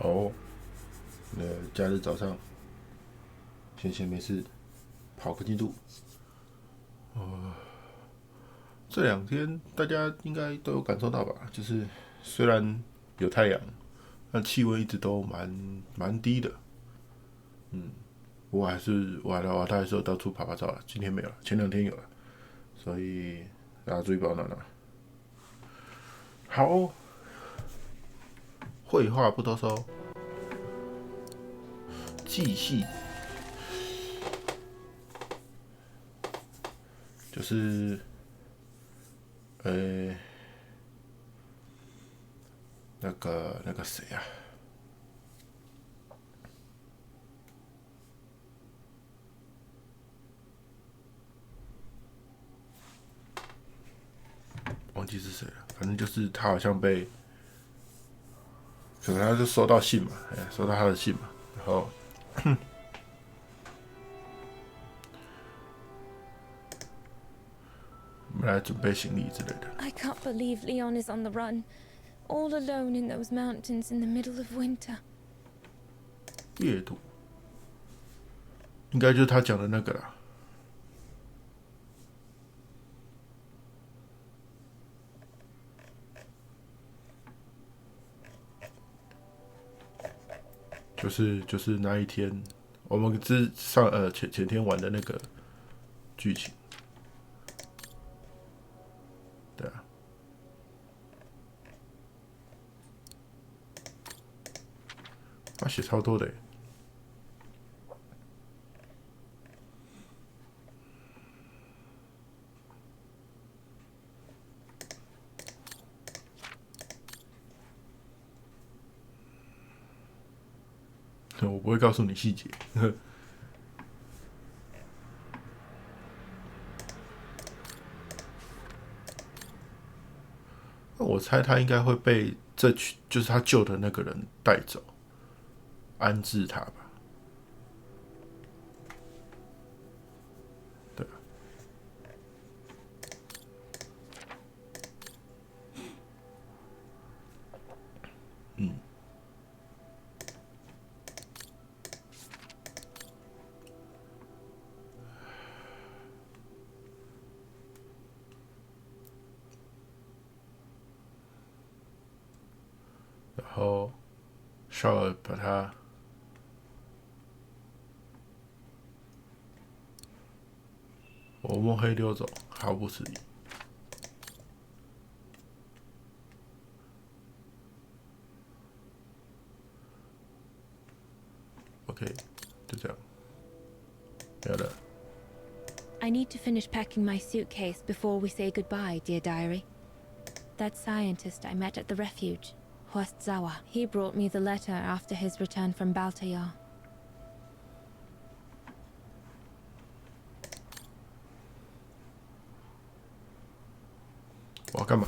哦，假日早上闲闲没事跑个进度。这2天大家应该都有感受到吧？就是虽然有太阳，但气温一直都蛮低的。我还是有到处拍拍照了，今天没有了，前2天有了，所以大家注意保暖了。好，废话不多说，继续就是呃那个谁啊，忘记是谁了，反正就是他好像被，可能他就收到信嘛，收到他的信嘛，然后我们来准备行李之类的。I can't believe Leon is on the run, all alone in those mountains in the middle of winter. 夜途应该就是他讲的那个啦，就是那一天，我们前天玩的那个剧情，对啊，他写超多的耶。我不会告诉你细节。我猜他应该会被就是他救的那个人带走，安置他吧。对啊，然后绍尔把他摸黑溜走，毫不迟疑。OK，就这样，没有了。I need to finish packing my suitcase before we say goodbye, dear diary. That scientist I met at the refuge, Horst Zawa, he brought me the letter after his return from Baltayar. 我要干嘛？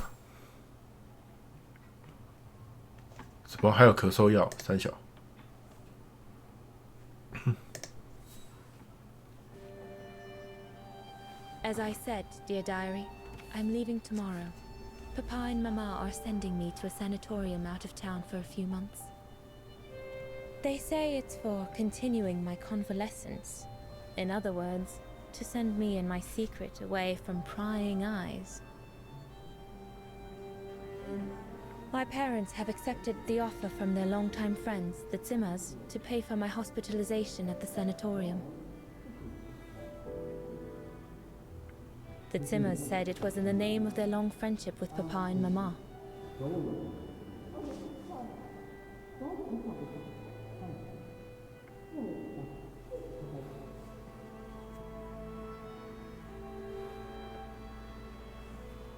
什么？还有咳嗽药？三小。As I said, dear diary, I'm leaving tomorrow. Papa and Mama are sending me to a sanatorium out of town for a few months. They say it's for continuing my convalescence. In other words, to send me and my secret away from prying eyes. My parents have accepted the offer from their longtime friends, the Zimmers, to pay for my hospitalization at the sanatorium. The Zimmers said it was in the name of their long friendship with Papa and Mama.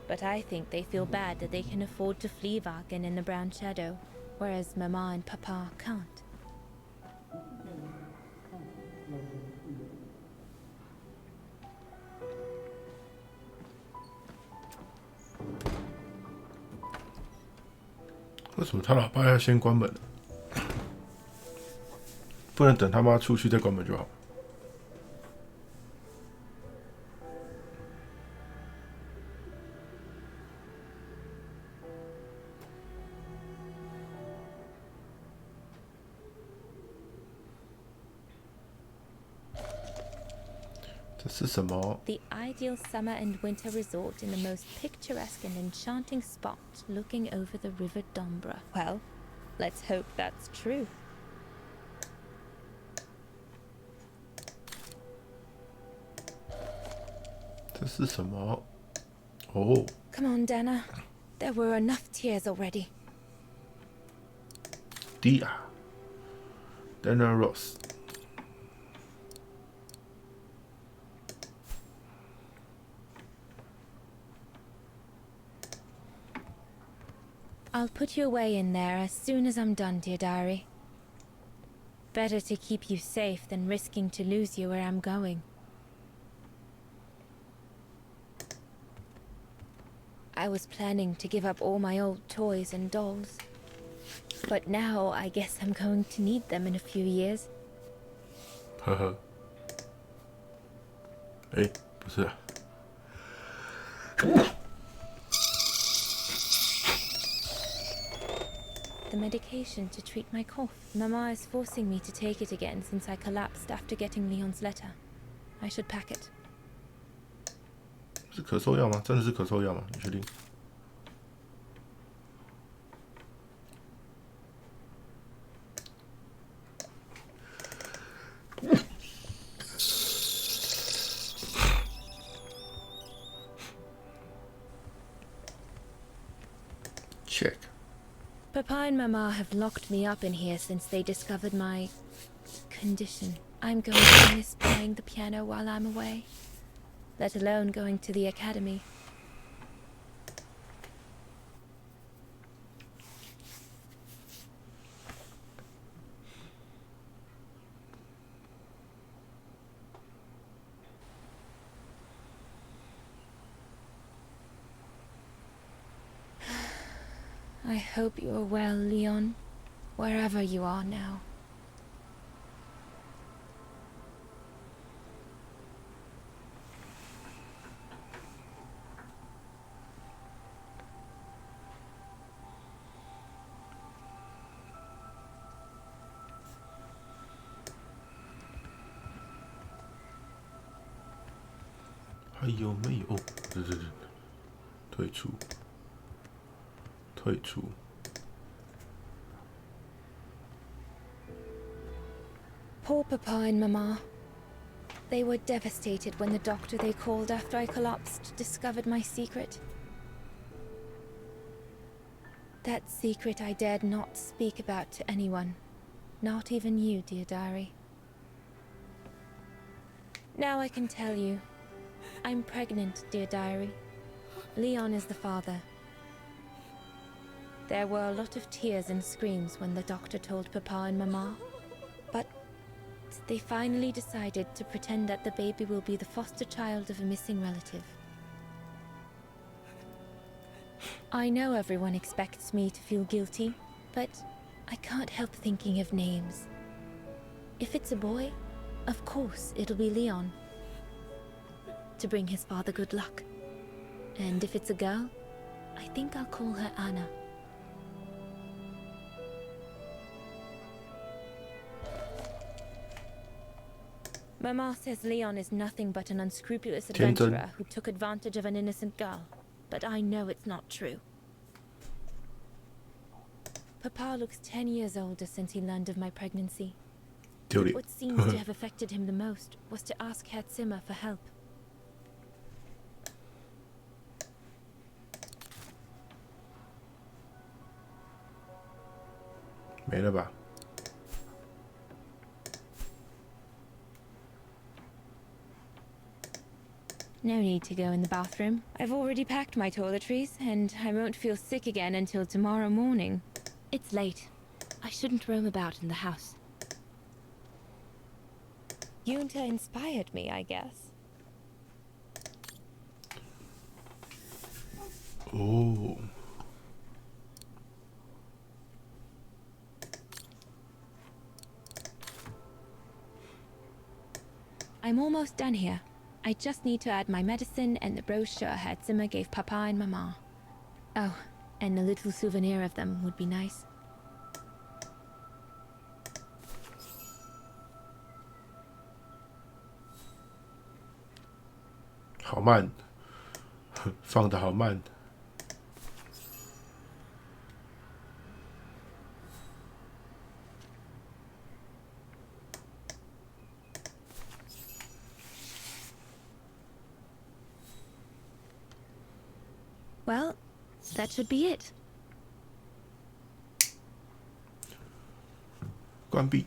But I think they feel bad that they can afford to flee Wagen in the Brown Shadow, whereas Mama and Papa can't. 为什么他老爸要先关门？不能等他妈出去再关门就好。这是什么？ The ideal summer and winter resort in the most picturesque and enchanting spot looking over the river Dombra. Well, let's hope that's true. 这是什么？哦 Come on, Dana. There were enough tears already. Dia Dana Ross。 I'll put you away in there as soon as I'm done, dear diary. Better to keep you safe than risking to lose you where I'm going. I was planning to give up all my old toys and dolls. But now I guess I'm going to need them in a few years. 呵呵。哎，不是啊。 The medication to treat my cough. Mama is forcing me to take it again since I collapsed after getting Leon's letter. I should pack it. 是咳嗽药吗？真的是咳嗽药吗？你确定？ Check. Papa and Mama have locked me up in here since they discovered my condition. I'm going to miss playing the piano while I'm away, let alone going to the academy. I hope you are well, Leon, wherever you are now.还有没有？对，退出。 退出。 Poor Papa and Mama. They were devastated when the doctor they called after I collapsed discovered my secret. That secret I dared not speak about to anyone. Not even you, dear diary. Now I can tell you. I'm pregnant, dear diary. Leon is the father. There were a lot of tears and screams when the doctor told Papa and Mama. But they finally decided to pretend that the baby will be the foster child of a missing relative. I know everyone expects me to feel guilty, but I can't help thinking of names. If it's a boy, of course it'll be Leon, to bring his father good luck. And if it's a girl, I think I'll call her Anna. Mama says Leon is nothing but an unscrupulous adventurer who took advantage of an innocent girl, but I know it's not true. Papa looks 10 years older since he learned of my pregnancy. What seems to have affected him the most was to ask Herr Zimmer for help. No need to go in the bathroom. I've already packed my toiletries, and I won't feel sick again until tomorrow morning. It's late. I shouldn't roam about in the house. Yunta inspired me, I guess. Oh. I'm almost done here. I just need to add my medicine and the brochure Herr Zimmer gave Papa and Mama. Oh, and a little souvenir of them would be nice. 好慢，放的好慢。Well, that should be it. 关闭。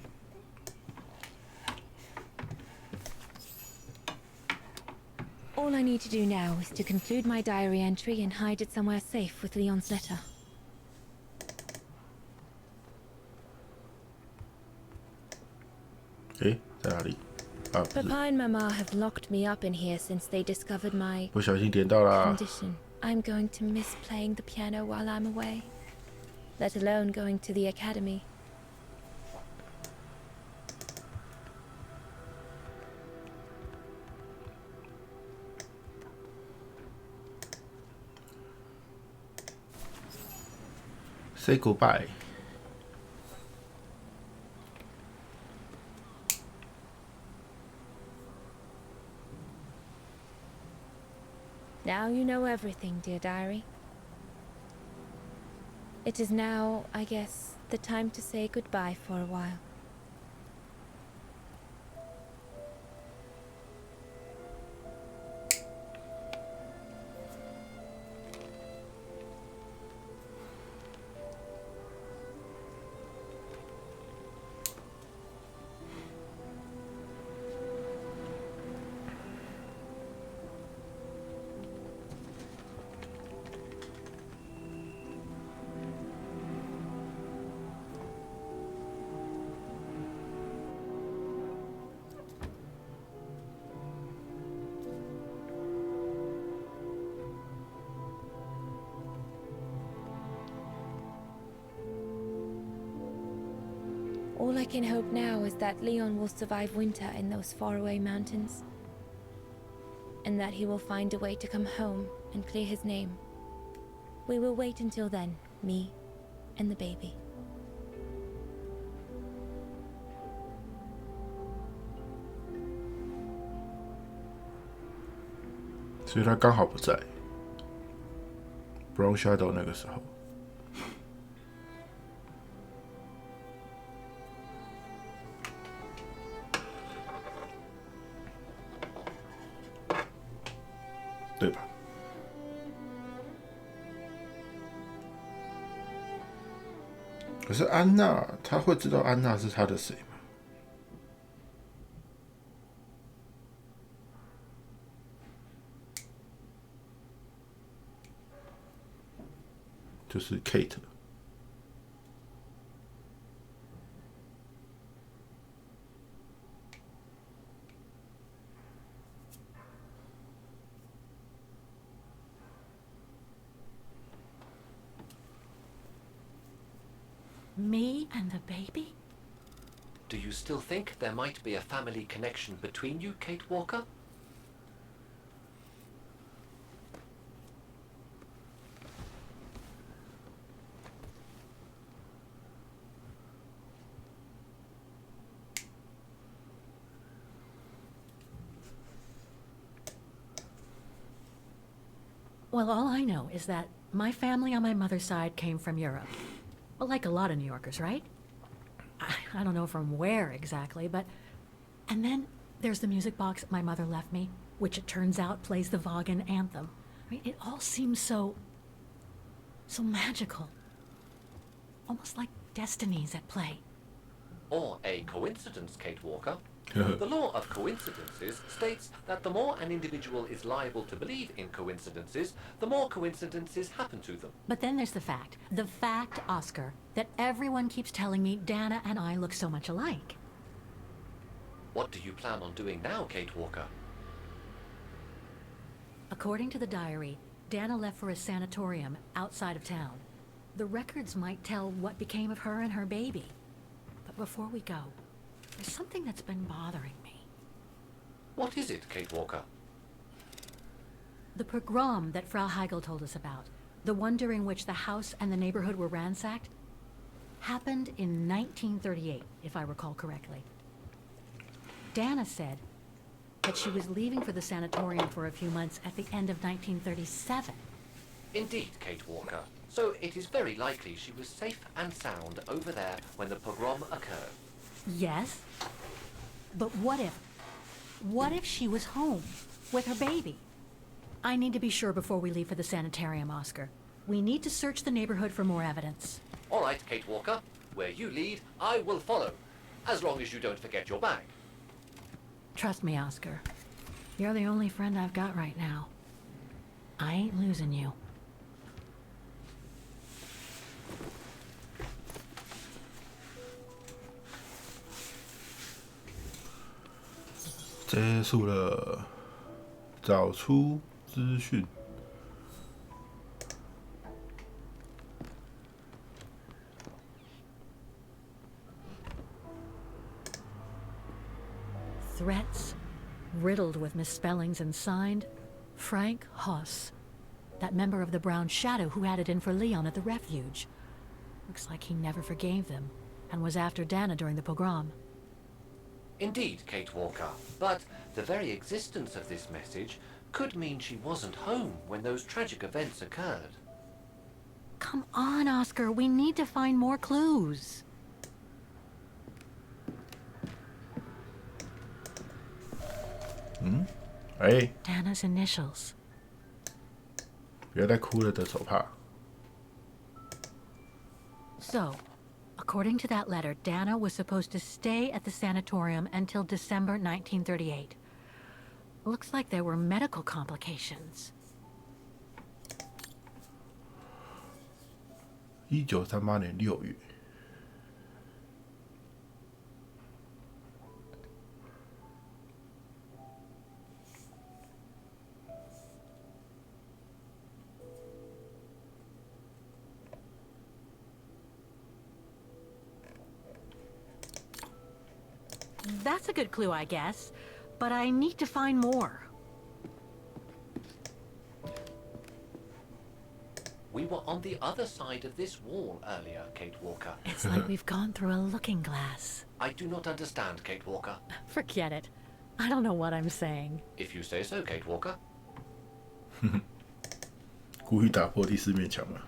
All I need to do now is to conclude my diary entry and hide it somewhere safe with Leon's letter. 诶，在哪里？啊，不是， Papa and Mama have locked me up in here since they discovered my 不小心点到啦。 condition. I'm going to miss playing the piano while I'm away, let alone going to the academy. Say goodbye. Now you know everything, dear diary. It is now, I guess, the time to say goodbye for a while. All I can hope now is that Leon will survive winter in those faraway mountains, and that he will find a way to come home and clear his name. We will wait until then, me and the baby. 所以他刚好不在 Brown Shadow 那个时候。对吧？可是安娜，他会知道安娜是他的谁吗？就是 Kate。Me and the baby? Do you still think there might be a family connection between you, Kate Walker? Well, all I know is that my family on my mother's side came from Europe. Well, like a lot of New Yorkers, right? I don't know from where exactly, but... And then there's the music box my mother left me, which it turns out plays the Vaughan anthem. I mean, it all seems so magical. Almost like destinies at play. Or a coincidence, Kate Walker. The law of coincidences states that the more an individual is liable to believe in coincidences, the more coincidences happen to them. But then there's the fact, Oscar, that everyone keeps telling me Dana and I look so much alike. What do you plan on doing now, Kate Walker? According to the diary, Dana left for a sanatorium outside of town. The records might tell what became of her and her baby. But before we go, there's something that's been bothering me. What is it, Kate Walker? The pogrom that Frau Heigl told us about, the one during which the house and the neighborhood were ransacked, happened in 1938, if I recall correctly. Dana said that she was leaving for the sanatorium for a few months at the end of 1937. Indeed, Kate Walker. So it is very likely she was safe and sound over there when the pogrom occurred. Yes, but what if she was home with her baby? I need to be sure before we leave for the sanitarium, Oscar. We need to search the neighborhood for more evidence. All right, Kate Walker. Where you lead, I will follow. As long as you don't forget your bag. Trust me, Oscar. You're the only friend I've got right now. I ain't losing you. 结束了，找出资讯。Threats, riddled with misspellings and signed, Frank Hoss. That member of the Brown Shadow who had it in for Leon at the refuge. Looks like he never forgave them, and was after Dana during the pogrom. Indeed, Kate Walker. But the very existence of this message could mean she wasn't home when those tragic events occurred. Come on, Oscar, we need to find more clues. Dana's initials. 不要再哭了的手帕。So, according to that letter, Dana was supposed to stay at the sanatorium until December 1938. Looks like there were medical complications. 1938年6月。That's a good clue, I guess. But I need to find more. We were on the other side of this wall earlier, Kate Walker. It's like we've gone through a looking glass. I do not understand, Kate Walker. Forget it. I don't know what I'm saying. If you say so, Kate Walker. 故意打破第四面墙嘛。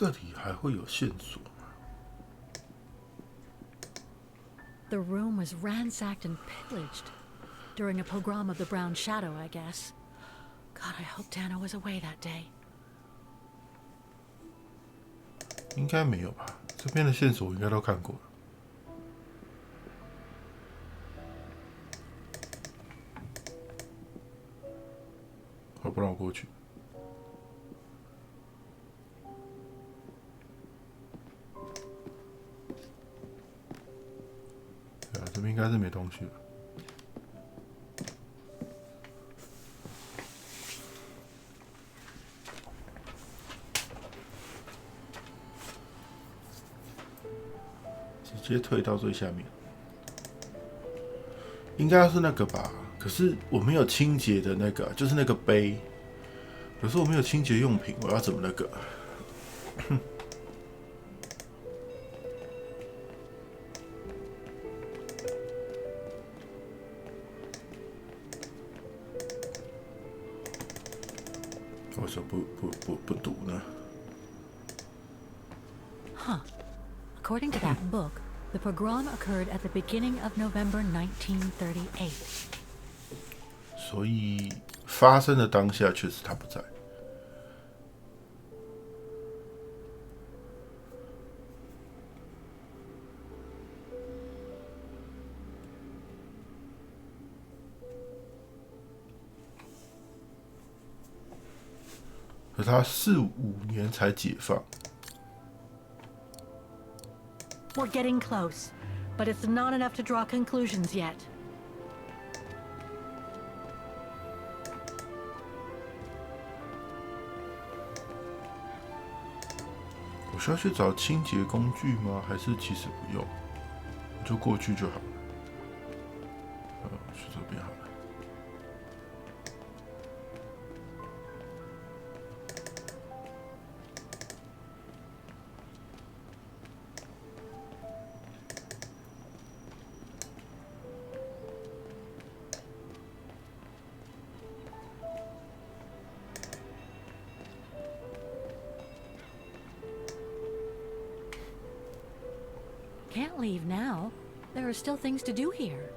这里还会有线索吗？ The room was ransacked and pillaged during a pogrom of the Brown Shadow, I guess. God, I hope Dana was away that day. 应该没有吧？这边的线索我应该都看过了。好，不让我过去。对啊，这边应该是没东西了。直接退到最下面，应该是那个吧？可是我没有清洁的那个，就是那个杯。可是我没有清洁用品，我要怎么那个？为什么不读呢？ Huh. According to that book, the pogrom occurred at the beginning of November 1938. 所以发生的当下确实他不在。可他4、5年才解放。 We're getting close, but it's not enough to draw conclusions yet. 我需要去找清洁工具吗？还是其实不用，我就过去就好了。去这边好了。can't leave now. There are still things to do here.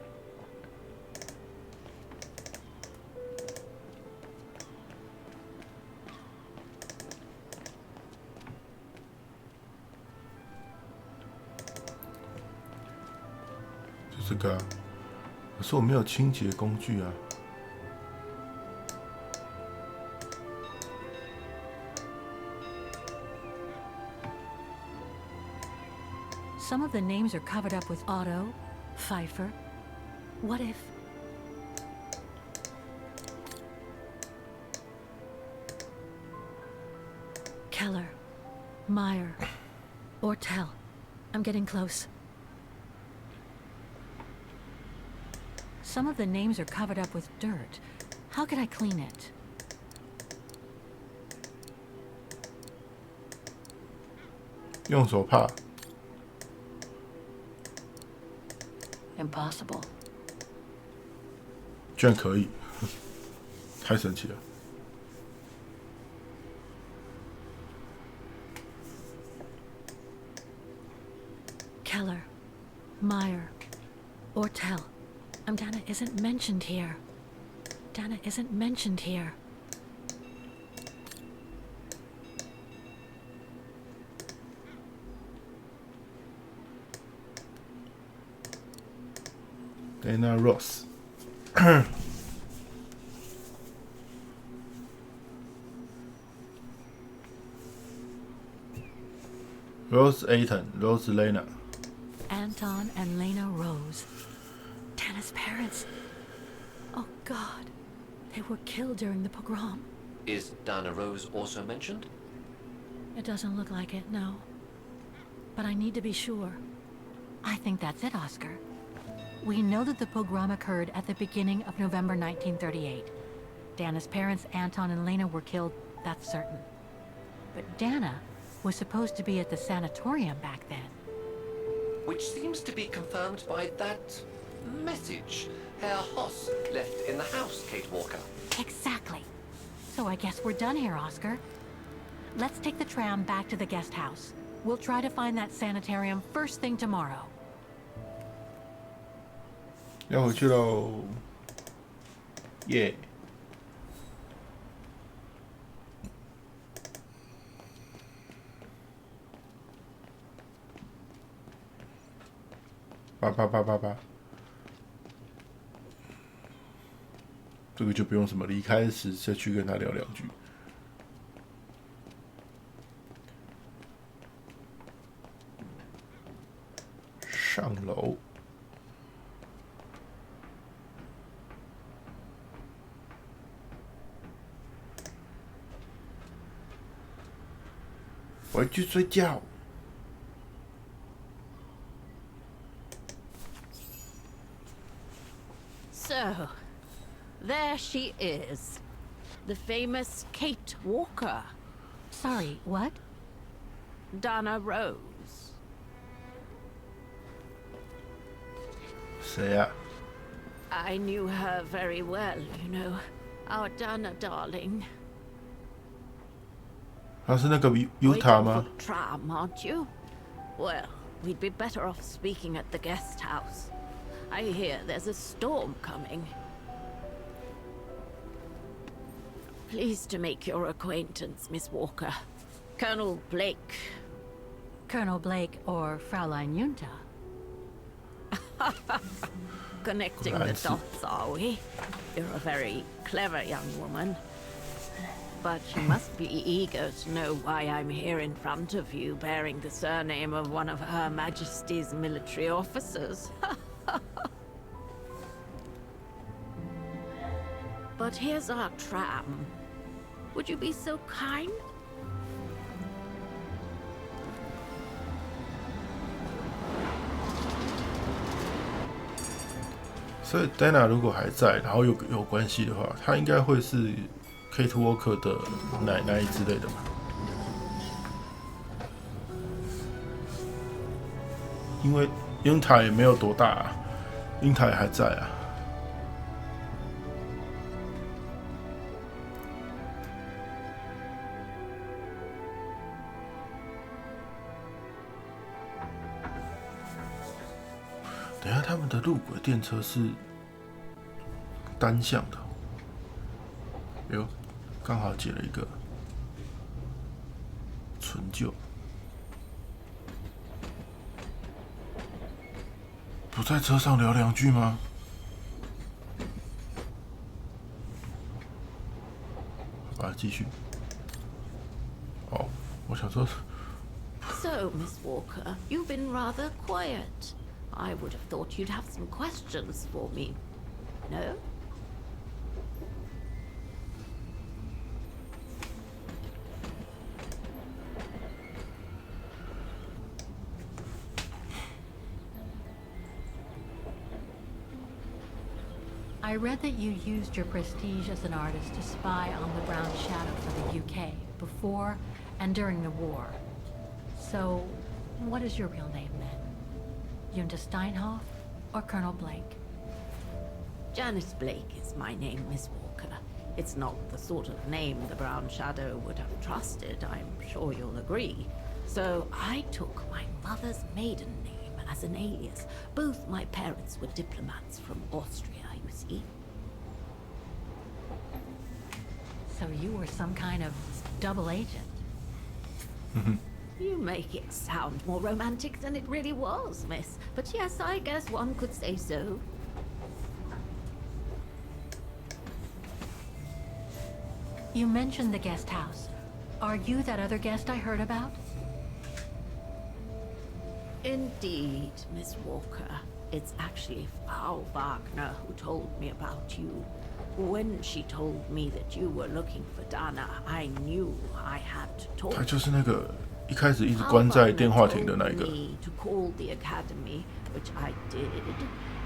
就这个啊，可是我没有清洁工具啊。Some of the names are covered up with Otto, Pfeiffer. What if... Keller, Meyer, Ortel. I'm getting close. Some of the names are covered up with dirt. How could I clean it? Use 用手帕。Impossible. 居然可以，太神奇了。Keller, Meyer, Ortel. Dana isn't mentioned here. Dana isn't mentioned here. Dana Ross. Rose Aiton, Rose Lena. Anton and Lena Rose. Dana's parents. Oh God. They were killed during the pogrom. Is Dana Rose also mentioned? It doesn't look like it, no. But I need to be sure. I think that's it, Oscar. We know that the pogrom occurred at the beginning of November 1938. Dana's parents, Anton and Lena, were killed, that's certain. But Dana was supposed to be at the sanatorium back then. Which seems to be confirmed by that message Herr Hoss left in the house, Kate Walker. Exactly. So I guess we're done here, Oscar. Let's take the tram back to the guest house. We'll try to find that sanitarium first thing tomorrow. 要回去喽，耶！叭叭叭叭叭，这个就不用什么离开时再去跟他聊两句。上楼。回去睡觉。So, there she is. The famous Kate Walker. Sorry, what? Dana Rose. 谁呀、I knew her very well, you know. Our Dana darling. 他是那个 Utah Waiting 吗 for tram, aren't you? Well, we'd be better off speaking at the guest house. I hear there's a storm coming. Pleased to make your acquaintance, Miss Walker. Colonel Blake. Colonel Blake or Fraulein Junta? Connecting the dots, are we? You're a very clever young woman. But you must be eager to know why I'm here in front of you, bearing the surname of one of Her Majesty's military officers. But here's our tram. Would you be so kind? 所以 Dana 如果还在，然后有关系的话，她应该会是 Kate Walker 的奶奶之类的吧？因为英塔也没有多大啊，英塔也还在啊。等一下他们的路轨电车是单向的，哎呦，刚好解了一个存就。不在车上聊两句吗？好吧，继续。哦，我想说。So, Miss Walker, you've been rather quiet. I would have thought you'd have some questions for me. No? I read that you used your prestige as an artist to spy on the Brown Shadow for the UK before and during the war. So, what is your real name then? Yunda Steinhoff or Colonel Blake? Janice Blake is my name, Miss Walker. It's not the sort of name the Brown Shadow would have trusted, I'm sure you'll agree. So I took my mother's maiden name as an alias. Both my parents were diplomats from Austria, you see. So you were some kind of double agent. You make it sound more romantic than it really was, miss. But yes, I guess one could say so. You mentioned the guest house. Are you that other guest I heard about? Indeed, Miss Walker. It's actually Frau Wagner who told me about you. When she told me that you were looking for Dana, I knew I had to talk. 他就是那个一开始一直关在电话亭的那个。Me to call the academy, which I did,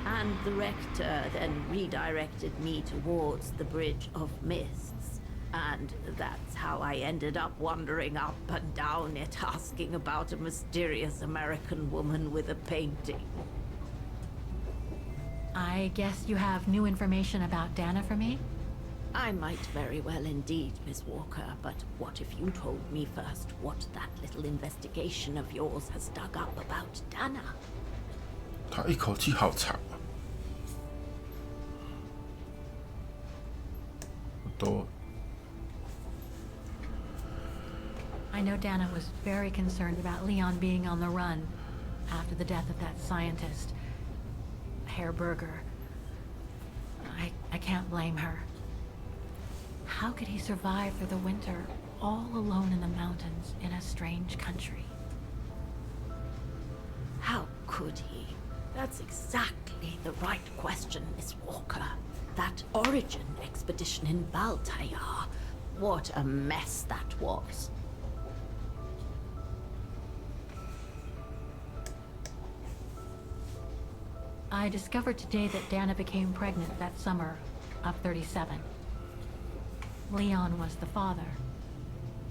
and the rector then redirected me towards the Bridge of Mists. And that's how I ended up wandering up and down it, asking about a mysterious American woman with a painting. I guess you have new information about Dana for me? I might very well indeed, Miss Walker, but what if you told me first what that little investigation of yours has dug up about Dana? 他一口气好长啊！都 I know Dana was very concerned about Leon being on the run after the death of that scientist, Herr Berger. I can't blame her. How could he survive through the winter, all alone in the mountains in a strange country? How could he? That's exactly the right question, Miss Walker. That origin expedition in Baltayar. What a mess that was. I discovered today that Dana became pregnant that summer of 37. Leon was the father.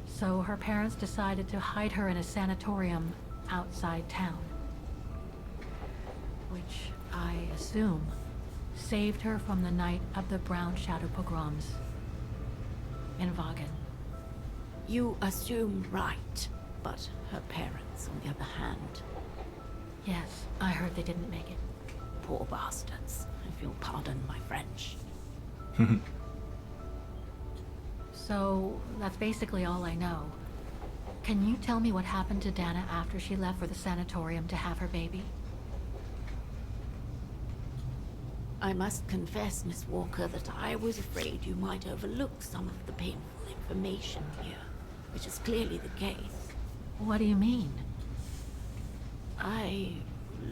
So her parents decided to hide her in a sanatorium outside town. Which, I assume, saved her from the night of the Brown Shadow pogroms in Vagen. You assume right, but her parents, on the other hand, Yes, I heard they didn't make it. poor bastards, if you'll pardon my French. So, that's basically all I know. Can you tell me what happened to Dana after she left for the sanatorium to have her baby? I must confess, Miss Walker, that I was afraid you might overlook some of the painful information here, which is clearly the case. What do you mean?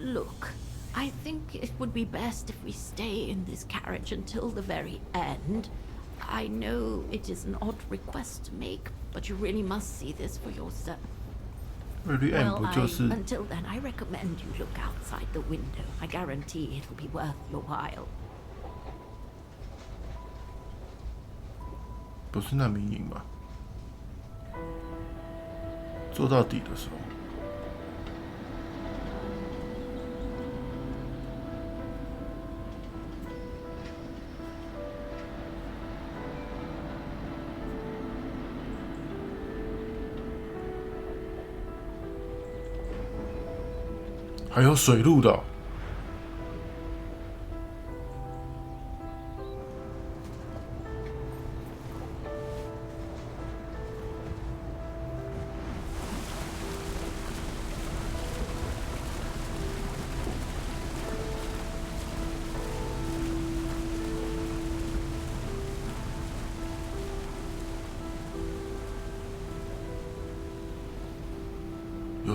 Look, I think it would be best if we stay in this carriage until the very end. I know it is an odd request to make, but you really must see this for yourself. Until then, I recommend you look outside the window. I guarantee it'll be worth your while. 不是难民营吗？做到底的时候。还有水路的、哦，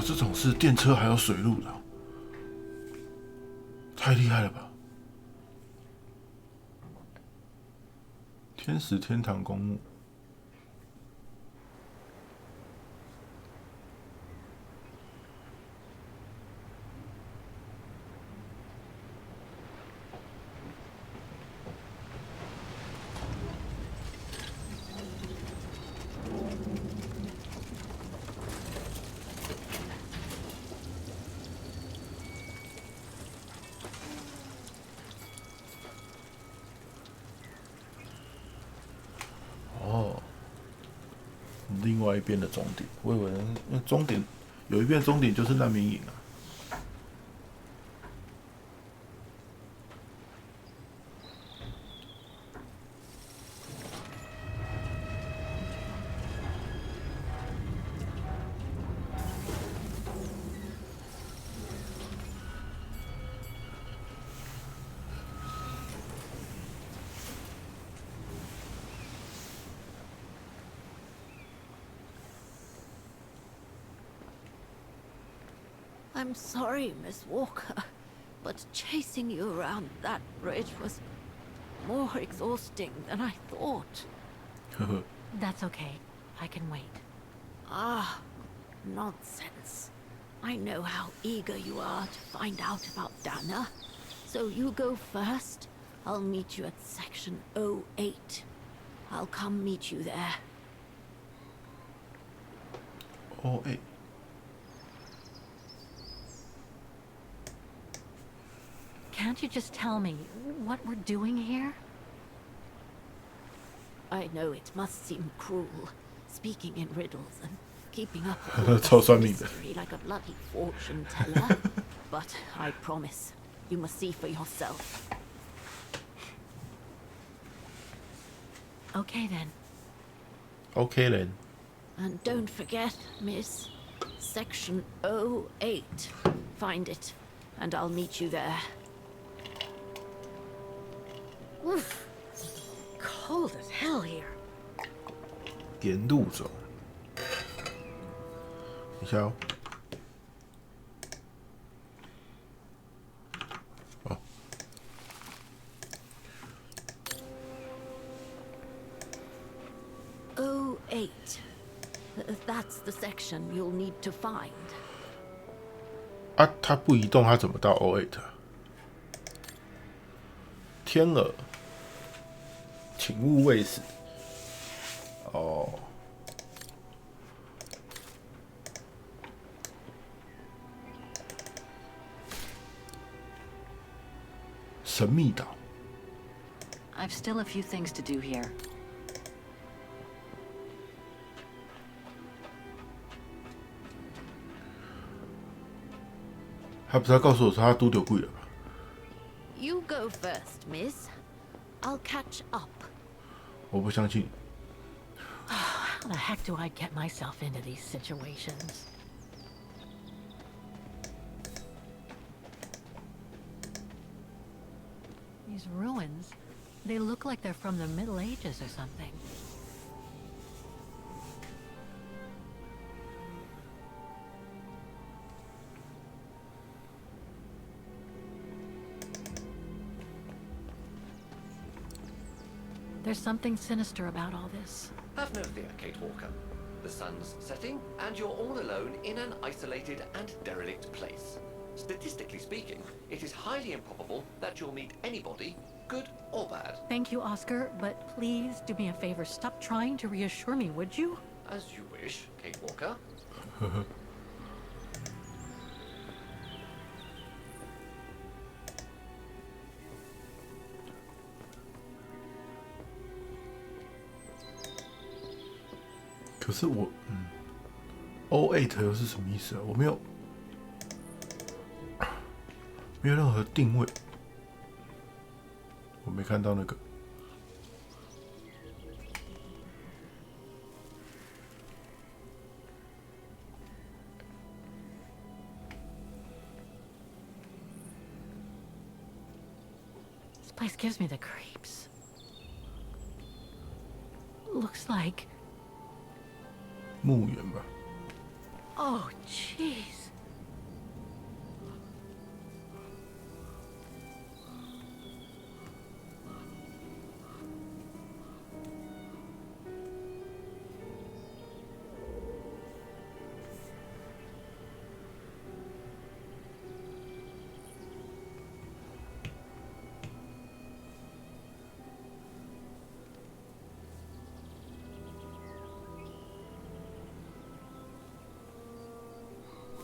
这种是电车还有水路的，太厉害了吧！天使天堂公墓。另外一边的终点，我以为终点有一边终点就是难民营啊。I'm sorry, Miss Walker, but chasing you around that bridge was more exhausting than I thought. That's okay. I can wait. Ah, nonsense. I know how eager you are to find out about Dana. So you go first. I'll meet you at section 08. I'll come meet you there. 08。Can't you just tell me what we're doing here? I know it must seem cruel, speaking in riddles and keeping up超算with命的。 history like a bloody fortune teller. But I promise, you must see for yourself. Okay then. OK 人， And don't forget, Miss, section 08. Find it, and I'll meet you there. Oof. Cold as hell here. 沿路走。等一下哦。哦。08. That's the section you'll need to find. 啊，它不移动，它怎么到 08？ 天鹅，请勿喂食。哦。神秘岛。 I've still a few things to do here. 他不是要告诉我说他拄到鬼了吧？ You go first, Miss. I'll catch up. 我不相信。 How the heck do I get myself into these situations? These ruins, they look like they're from the Middle Ages or something. There's something sinister about all this. Have no fear, Kate Walker. The sun's setting, and you're all alone in an isolated and derelict place. Statistically speaking, it is highly improbable that you'll meet anybody, good or bad. Thank you, Oscar, but please do me a favor. Stop trying to reassure me, would you? As you wish, Kate Walker. 可是我，08又是什么意思啊？我没有任何定位，我没看到那个。This place gives me the creeps. Looks like 墓园吧。Oh, jeez.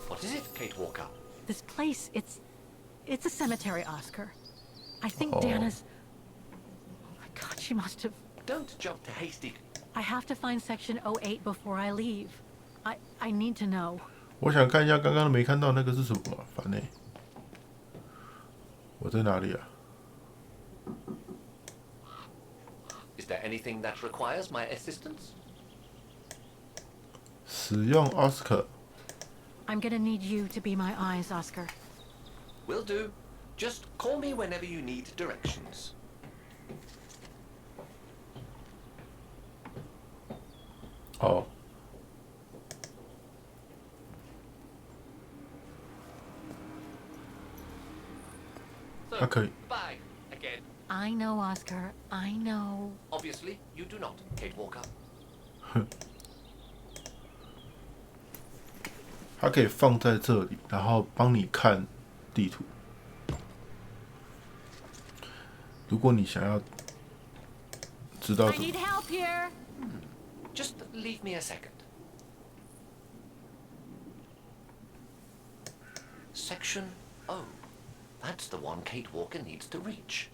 What is it, Kate Walker? This place, it's a cemetery, Oscar. I think Oh. Dana's... Oh my God, she must have... Don't jump to hasty. I have to find section 08 before I leave. I need to know. 我想看一下刚刚没看到那个是什么，烦欸。我在哪里啊？ Is there anything that requires my assistance? 使用 Oscar。 I'm gonna need you to be my eyes, Oscar. Will do. Just call me whenever you need directions. 哦， So, 它可以。 bye again. I know, Oscar. I know. Obviously, you do not, Kate Walker. 它可以放在这里，然后帮你看地图。如果你想要知道 I 怎么 need help here. Just leave me a second. Section O. That's the one Kate Walker needs to reach.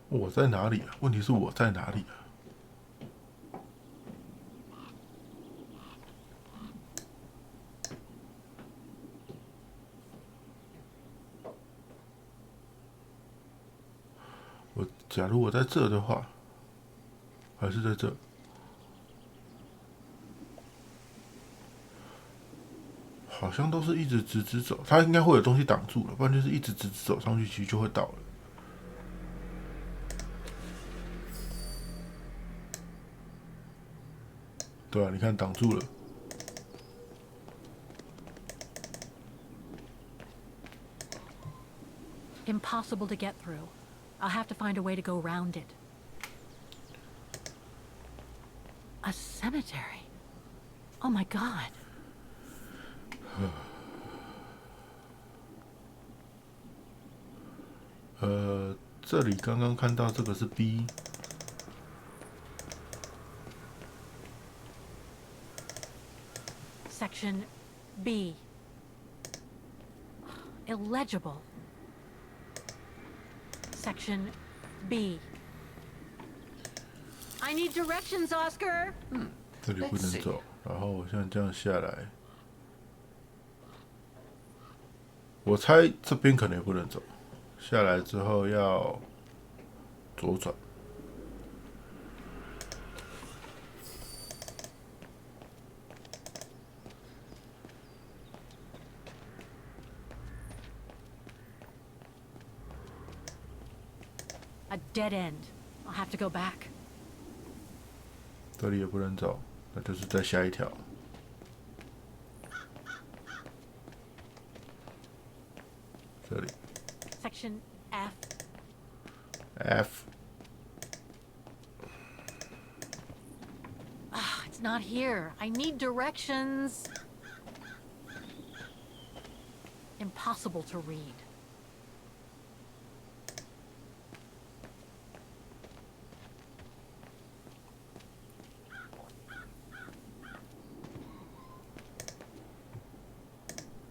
我在哪里啊？问题是我在哪里啊？假如我在这的话，还是在这。好像都是一直直直走，它应该会有东西挡住了，不然就是一直直直走上去，其实就会到了。对啊，你看挡住了。 Impossible to get through. I'll have to find a way to go around it. A cemetery? Oh my God. 这里刚刚看到这个是 B。 Section B. Illegible. Section B. I need directions, Oscar. 这里不能走，然后我现在这样下来，我猜这边可能也不能走，下来之后要左转。 A dead end. I'll have to go back. 这里也不能走，那就是再下一条。这里 Section F. F Ah, it's not here. I need directions. Impossible to read.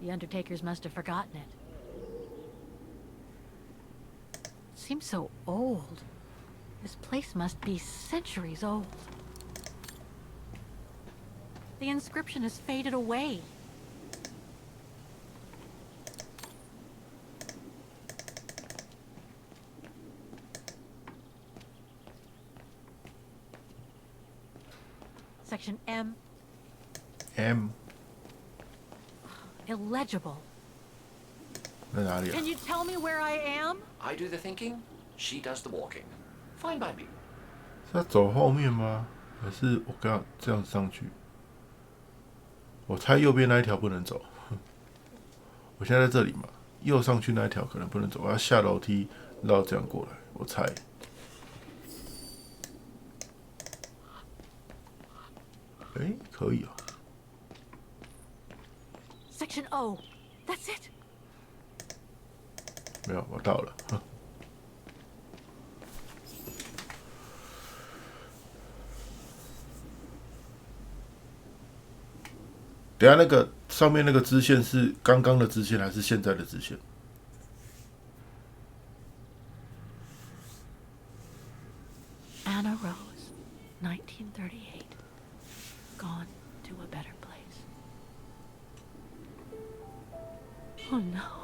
The undertakers must have forgotten it. Seems so old. This place must be centuries old. The inscription has faded away. Section M. M Illegible. 在哪里啊 Can？ you tell me where I am? I do the thinking, she does the walking. Fine by me. 是要走后面吗？还是我刚这样上去？我猜右边那一条不能走。我现在在这里嘛，右上去那一条可能不能走，我要下楼梯绕这样过来。我猜。哎，可以啊。Section O. That's it. 没有，我到了。等一下那个上面那个支线是刚刚的支线还是现在的支线？ Anna Rose, 1938. Gone to a better place. Oh no.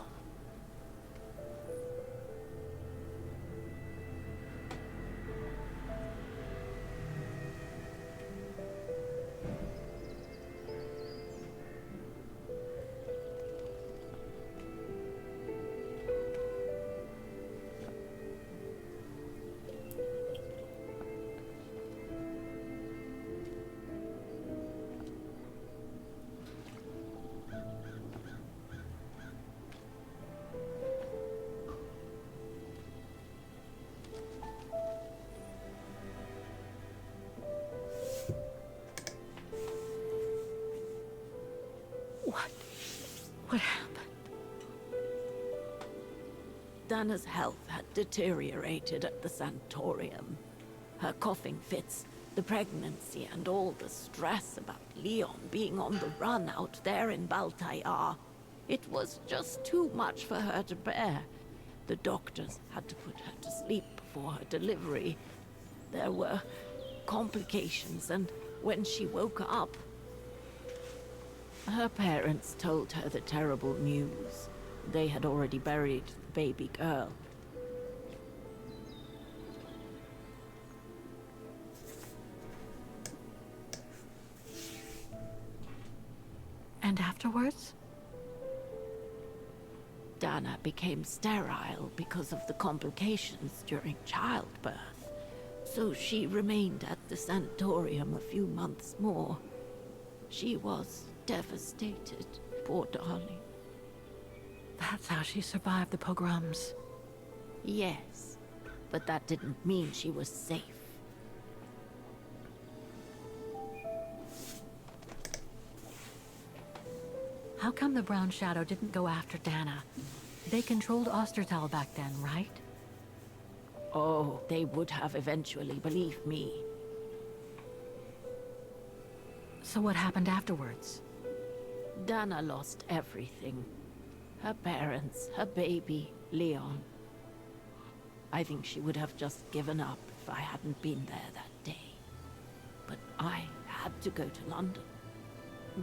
What happened? Dana's health had deteriorated at the sanatorium. Her coughing fits, the pregnancy, and all the stress about Leon being on the run out there in Baltayar. It was just too much for her to bear. The doctors had to put her to sleep before her delivery. There were complications, and when she woke up, her parents told her the terrible news. They had already buried the baby girl. And afterwards? Dana became sterile because of the complications during childbirth. So she remained at the sanatorium a few months more. She was devastated, poor darling. That's how she survived the pogroms. Yes, but that didn't mean she was safe. How come the Brown Shadow didn't go after Dana? They controlled Ostertal back then, right? Oh, they would have eventually, believe me. So what happened afterwards? Dana lost everything. Her parents, her baby, Leon. I think she would have just given up if I hadn't been there that day. But I had to go to London.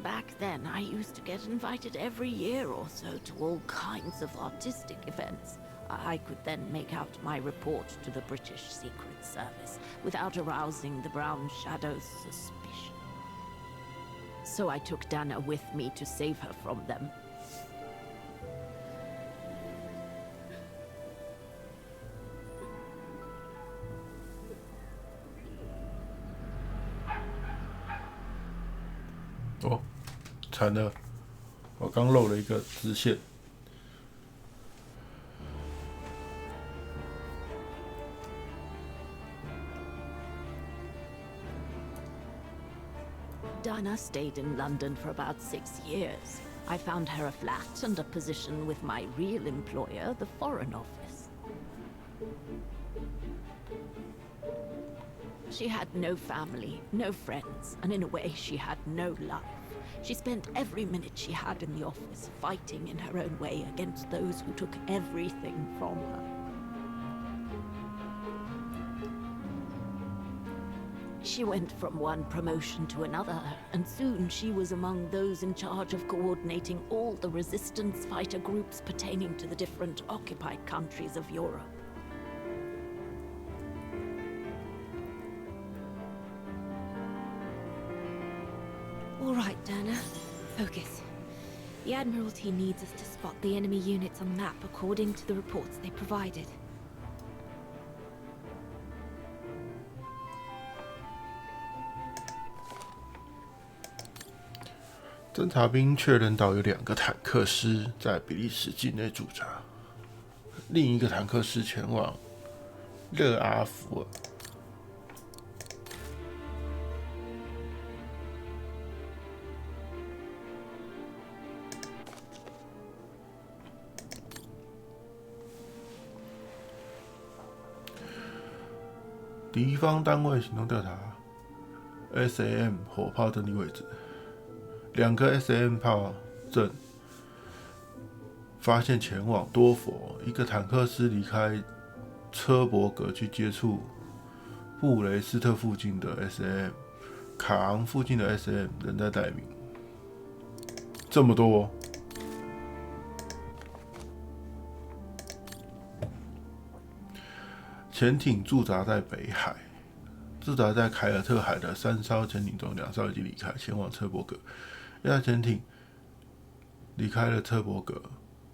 Back then, I used to get invited every year or so to all kinds of artistic events. I could then make out my report to the British Secret Service without arousing the Brown Shadow's suspicion. So I took Dana with me to save her from them.哦，惨了，我刚漏了一个支线。Dana stayed in London for about 6 years. I found her a flat and a position with my real employer, the Foreign Office. She had no family, no friends, and in a way she had no life. She spent every minute she had in the office fighting in her own way against those who took everything from her. She went from one promotion to another, and soon she was among those in charge of coordinating all the resistance fighter groups pertaining to the different occupied countries of Europe. All right, Dana. Focus. The Admiralty needs us to spot the enemy units on the map according to the reports they provided. 侦察兵确认到有2个坦克师在比利时境内驻扎，另一个坦克师前往勒阿弗尔。敌方单位行动调查 SAM 火炮阵地位置，2个 SAM 炮阵发现前往多佛，一个坦克师离开车伯格去接触布雷斯特附近的 SAM， 卡昂附近的 SAM 仍在待命。这么多。潜艇驻扎在北海，驻扎在凯尔特海的3艘潜艇中，2艘已经离开，前往车伯格。一架潜艇离开了车伯格，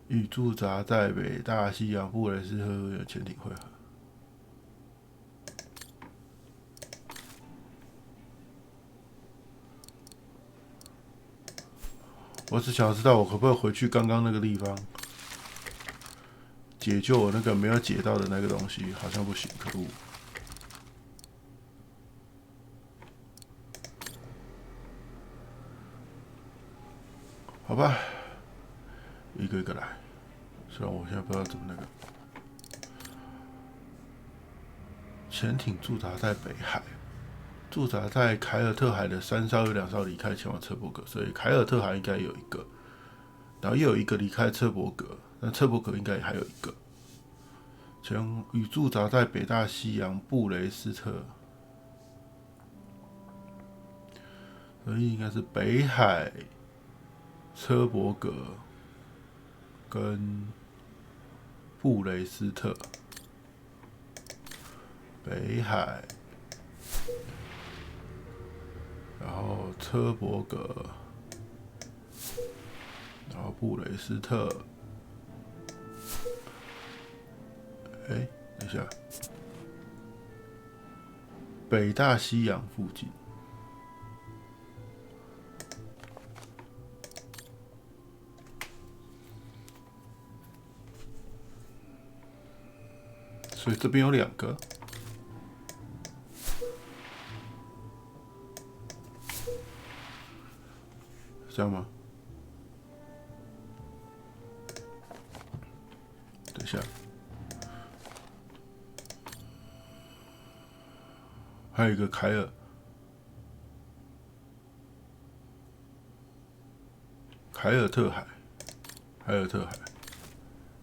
与驻扎在北大西洋布雷斯特的潜艇会合。我只想知道，我可不可以回去刚刚那个地方？解救我那个没有解到的那个东西，好像不行，可恶！好吧，一个一个来。虽然我现在不知道怎么那个。潜艇驻扎在北海，驻扎在凯尔特海的3艘有2艘离开前往车伯格，所以凯尔特海应该有一个，然后又有一个离开车伯格，那车伯格应该也还有一个。与驻扎在北大西洋布雷斯特，所以应该是北海、车伯格跟布雷斯特。北海，然后车伯格，然后布雷斯特。等一下，北大西洋附近，所以这边有2个，这样吗？等一下。还有一个凯尔特海，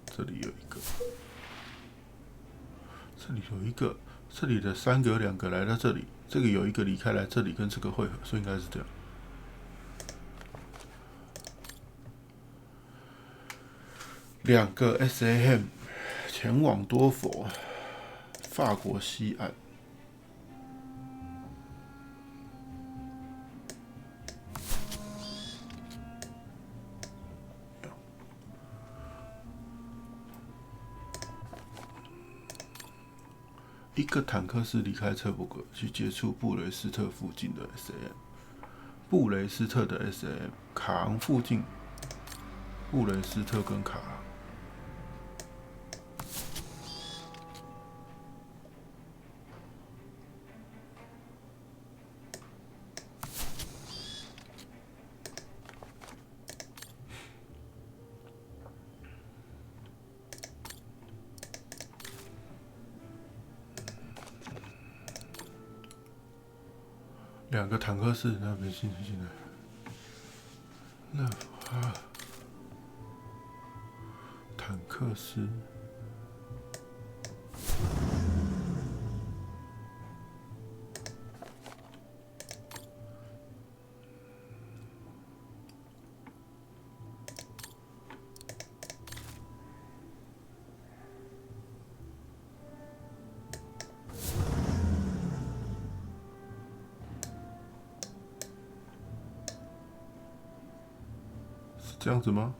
这里有一个，这里有一个，这里的3个有2个来到这里，这个有一个离开来这里跟这个汇合，所以应该是这样。2个 SAM 前往多佛，法国西岸。一个坦克是离开车伯格去接触布雷斯特附近的 SAM， 布雷斯特的 SAM 卡昂附近，布雷斯特跟卡昂。2个坦克是那边进来，那坦克是这样子吗？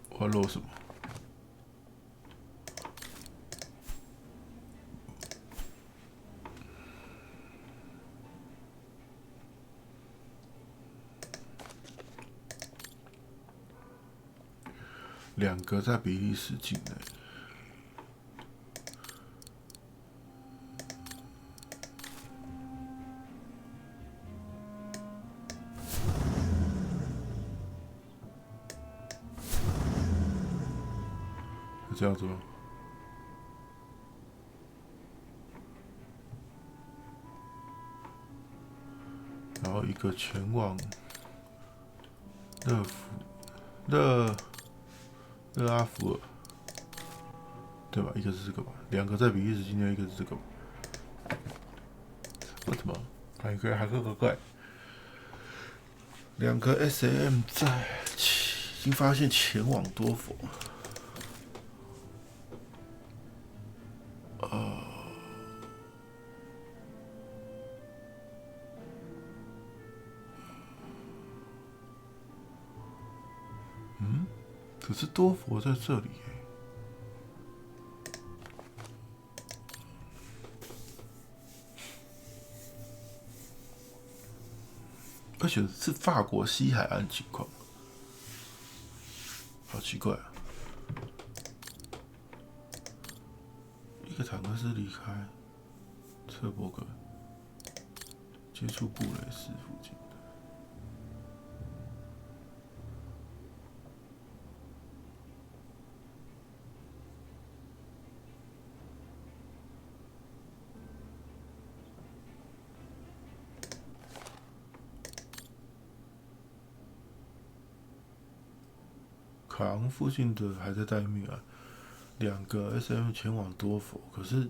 我要漏什么？两个在比利时境内。是这样子吗？然后一个前往勒阿弗尔，对吧？一个是这个吧，两个在比利时境内，一个是这个吧。为什么？还怪怪。两个 SAM 已经发现前往多佛。可是多佛在这里耶。而且是法国西海岸情况，好奇怪啊！一个坦克是离开车伯格，接触布雷斯附近的。卡昂附近的还在待命啊，两个 SM 前往多佛，可是，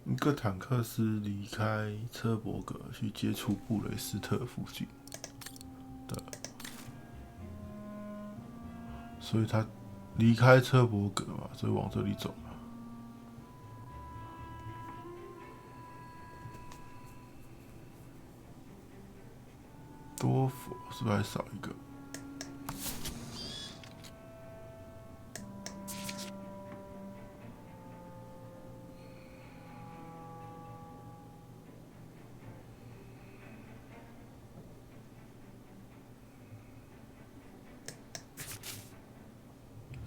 一个坦克是离开车伯格去接触布雷斯特附近的，所以他离开车伯格嘛，所以往这里走嘛。多佛是不是还少一个？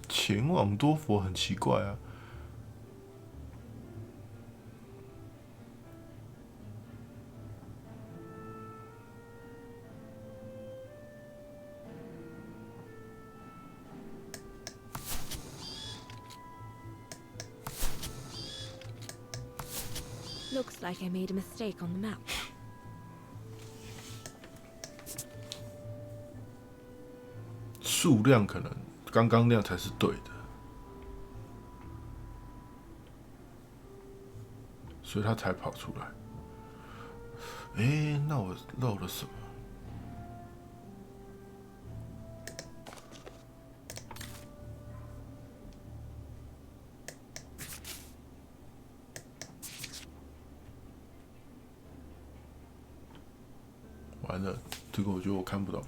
前往多佛很奇怪啊。Looks like I made a mistake on the map. 数量可能刚刚那样才是对的，所以他才跑出来。那我漏了什么？完了，这个我觉得我看不懂。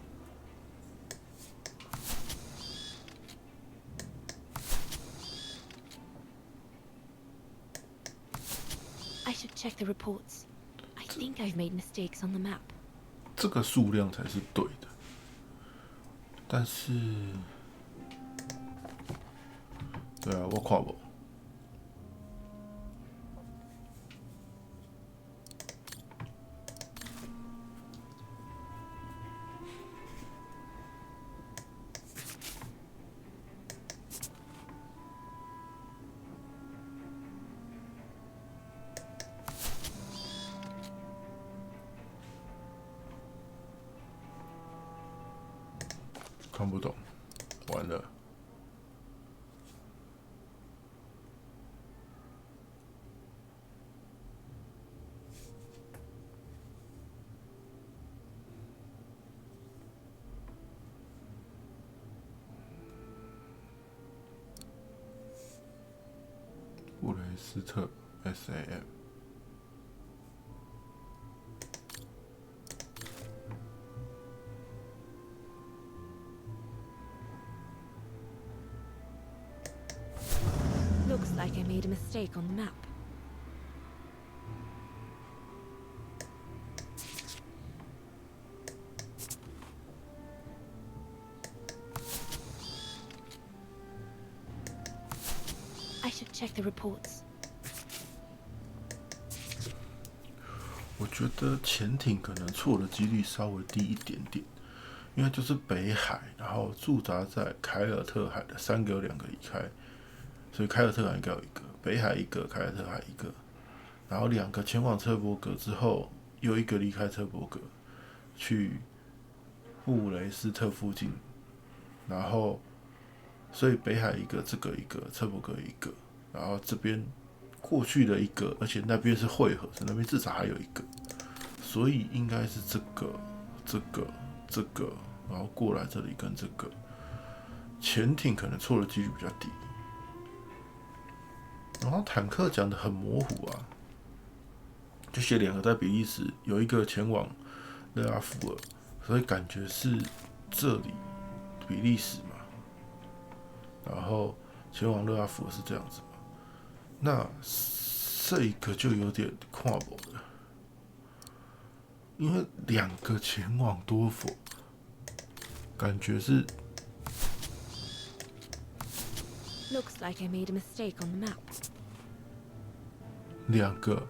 I should check the reports. I think I've made mistakes on the map. 这个数量才是对的，但是，对啊，我看不。看不懂，完了。布雷斯特 SAM。Looks like I made a mistake on the map. should check the reports. 我觉得潜艇可能错的几率稍微低一点点，因为就是北海，然后驻扎在凯尔特海的3个有2个离开，所以凯尔特海应该有1个，北海1个，凯尔特海1个，然后2个前往车伯格之后，又1个离开车伯格，去布雷斯特附近，然后所以北海1个，这个1个，车伯格1个，然后这边过去的1个，而且那边是汇合，所以那边至少还有1个，所以应该是这个，然后过来这里跟这个潜艇可能错的几率比较低。然后坦克讲的很模糊啊，就写2个在比利时，有1个前往勒阿弗尔，所以感觉是这里比利时嘛，然后前往勒阿弗尔是这样子嘛，那这一个就有点看不了，因为2个前往多佛，感觉是 Looks like I made a mistake on the map. 2个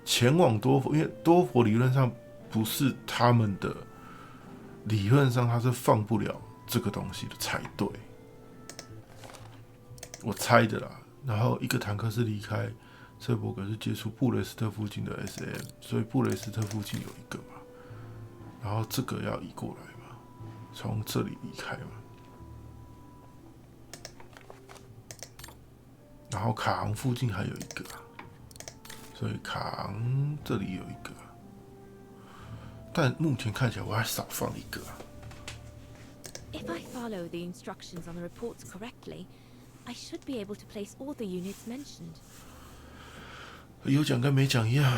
前往多佛，因为多佛理论上不是他们的，理论上他是放不了这个东西的才对，我猜的啦。然后1个坦克是离开车伯格，是接触布雷斯特附近的 SM， 所以布雷斯特附近有1个嘛，然后这个要移过来嘛，从这里离开嘛，然后卡昂附近还有1个啊，所以卡昂这里有1个啊，但目前看起来我还少放1个啊。If I follow the instructions on the reports correctly, I should be able to place all the units mentioned. 有讲跟没讲一样。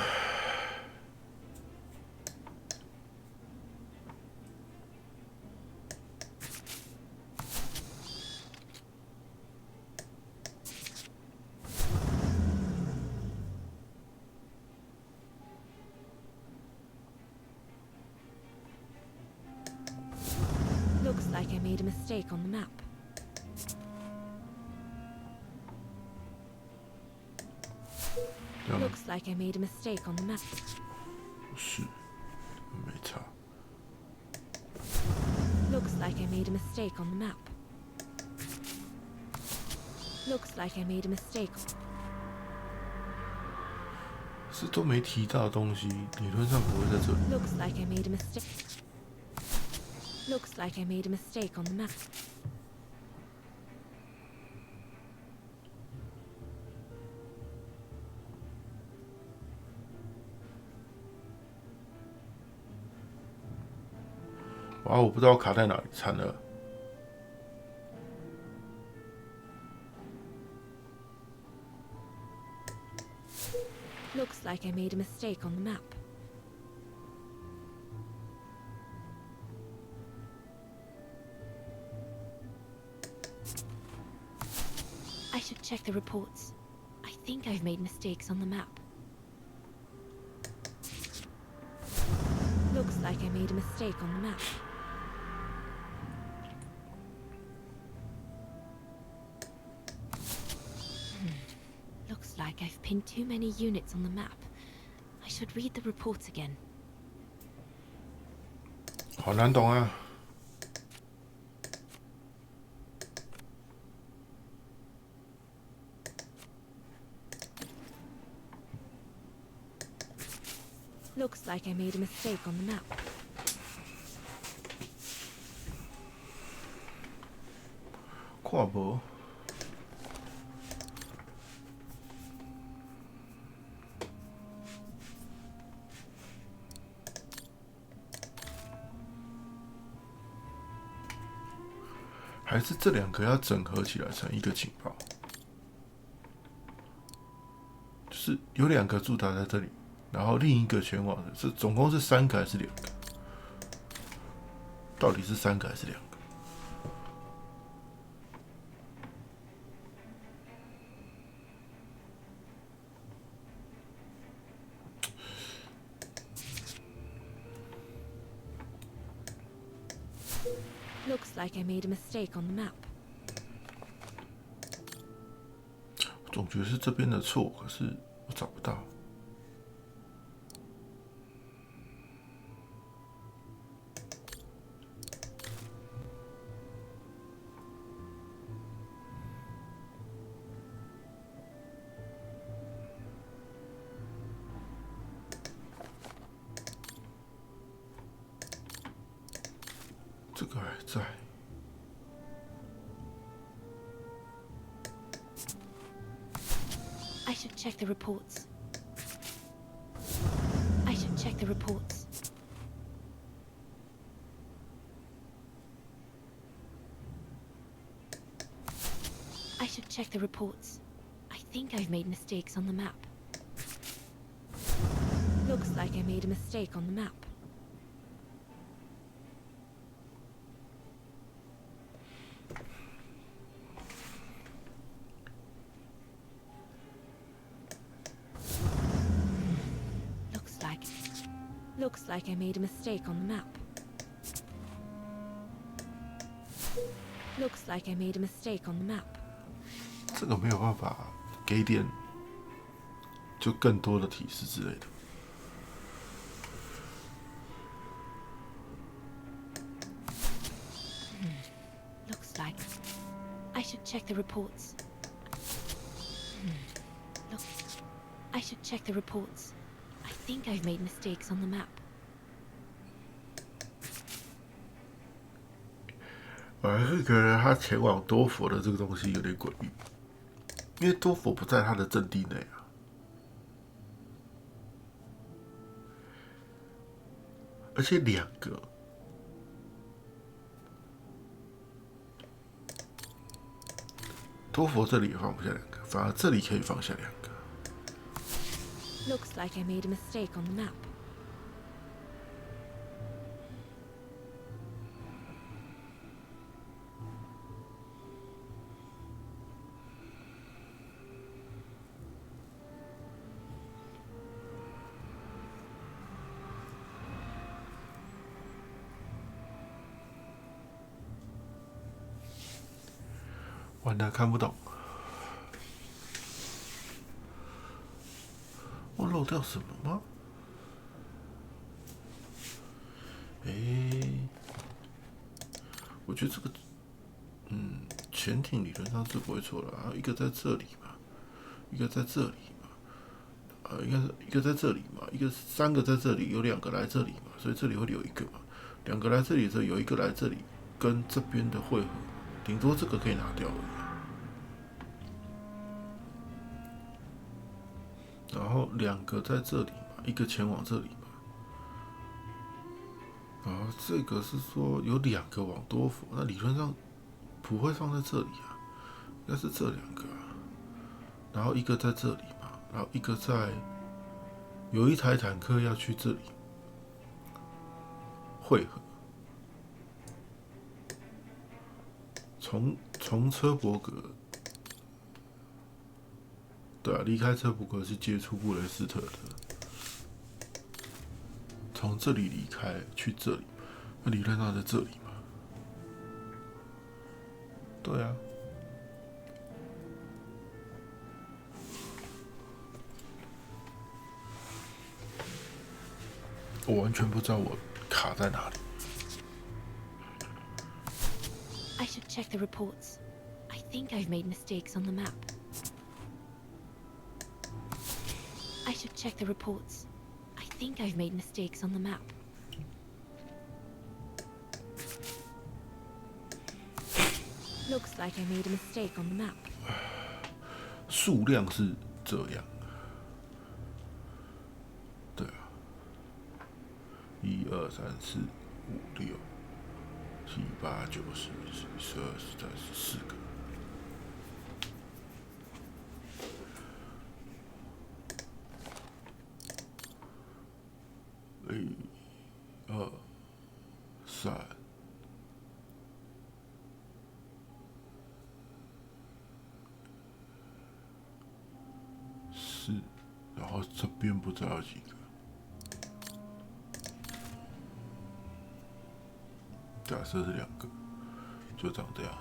Looks like I made a mistake on the map. 这样 Looks like I made a mistake on the map. 是没差。Looks like I made a mistake on the map. Looks like I made a mistake. 是都没提到的东西，理论上不会在这里。 Looks like I made a mistake. Looks like I made a mistake on the map. 哇，我不知道卡在哪里，惨了。Looks like I made a mistake on the map. I should check the reports. I think I've made mistakes on the map. Looks like I made a mistake on the map. Looks like I've pinned too many units on the map. I should read the reports again. 好难懂啊。Looks like I made a mistake on the map. 看无。还是这2个要整合起来成一个情报，就是有2个驻扎在这里，然后另一个前往的，这总共是3个还是2个？到底是3个还是2个？Looks like I made a mistake on the map. 总觉得是这边的错，可是我找不到。这个还在。I should check the reports. I should check the reports. I should check the reports. I think I've made mistakes on the map. Looks like I made a mistake on the map. Looks like I made a mistake on the map. Looks like I made a mistake on the map. 这个没有办法给点就更多的提示之类的。Looks like I should check the reports. Look, I should check the reports. I think I've made mistakes on the map. 我还是觉得他前往多佛的这个东西有点诡异，因为多佛不在他的阵地内啊，而且两个，多佛这里也放不下两个，反而这里可以放下两个。Looks like I made a mistake on the map. 完了，看不懂，我漏掉什么吗？我觉得这个，潜艇理论上是不会错的啊，一个在这里嘛，一个在这里嘛，应该是一个在这里嘛，一个三个在这里，有两个来这里嘛，所以这里会留一个嘛，两个来这里的时候有一个来这里，跟这边的汇合，顶多这个可以拿掉而已。然后两个在这里嘛，一个前往这里嘛。然后这个是说有两个往多佛，那理论上不会放在这里啊，应该是这两个啊。然后一个在这里嘛，然后一个在有一台坦克要去这里汇合，从车伯格。对啊，离开车伯格是接触布雷斯特的，从这里离开去这里，那理论上在这里嘛？对啊，我完全不知道我卡在哪里。I should check the reports. I think I've made mistakes on the map. I should check the reports. I think I've made mistakes on the map. 'Looks like I made a mistake on the map. 数量是这样，对啊，1、2、3、4、5、6、7、8、9、10、11、12、13、14个。1、2、3、4，然后这边不知道有几个。假设是2个，就长这样。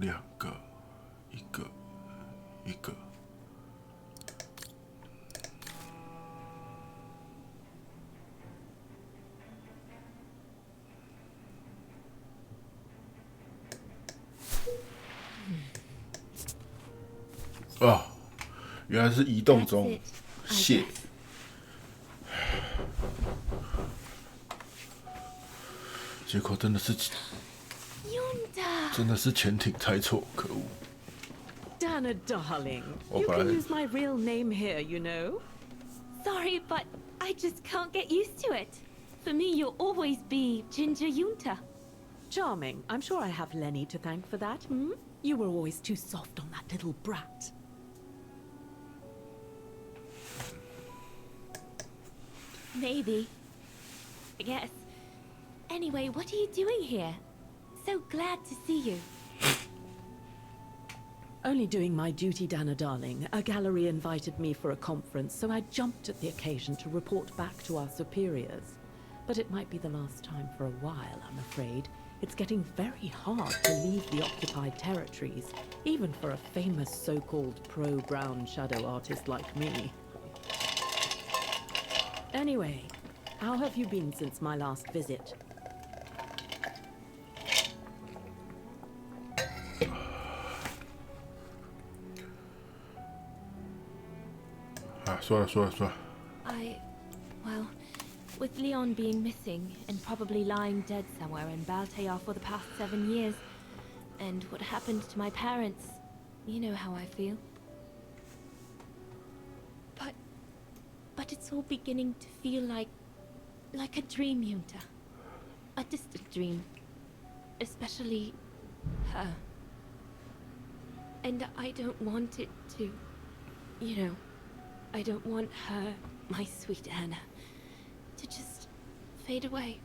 2个，1个，1个。啊，原来是移动 That's 中， it, I 谢 guess.。结果真的是 Yunta! 潜艇猜错，可恶！ Dana, darling, Oh, you can right. use my real name here, you know. Sorry, but I just can't get used to it. For me, you'll always be Ginger Yunta. Charming. I'm sure I have Lenny to thank for that, hmm? You were always too soft on that little brat. Maybe. I guess. Anyway, what are you doing here? So glad to see you. Only doing my duty, Dana, darling. A gallery invited me for a conference, so I jumped at the occasion to report back to our superiors. But it might be the last time for a while, I'm afraid. It's getting very hard to leave the occupied territories, even for a famous so-called pro-brown shadow artist like me. Anyway, how have you been since my last visit? 啊，说了。Well, with Leon being missing and probably lying dead somewhere in Baltear for the past 7 years, and what happened to my parents, you know how I feel. But it's all beginning to feel like a dream, Yunta. A distant dream. Especially her. And I don't want it to, you know, I don't want her, my sweet Anna, to just fade away.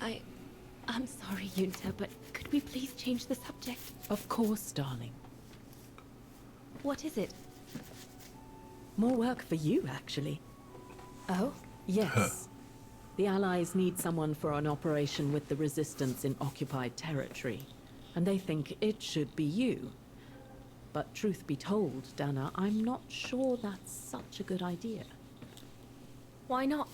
I'm sorry, Yunta, but could we please change the subject? Of course, darling. What is it? More work for you, actually. Oh? Yes. The Allies need someone for an operation with the Resistance in occupied territory, and they think it should be you. But truth be told, Dana, I'm not sure that's such a good idea. Why not?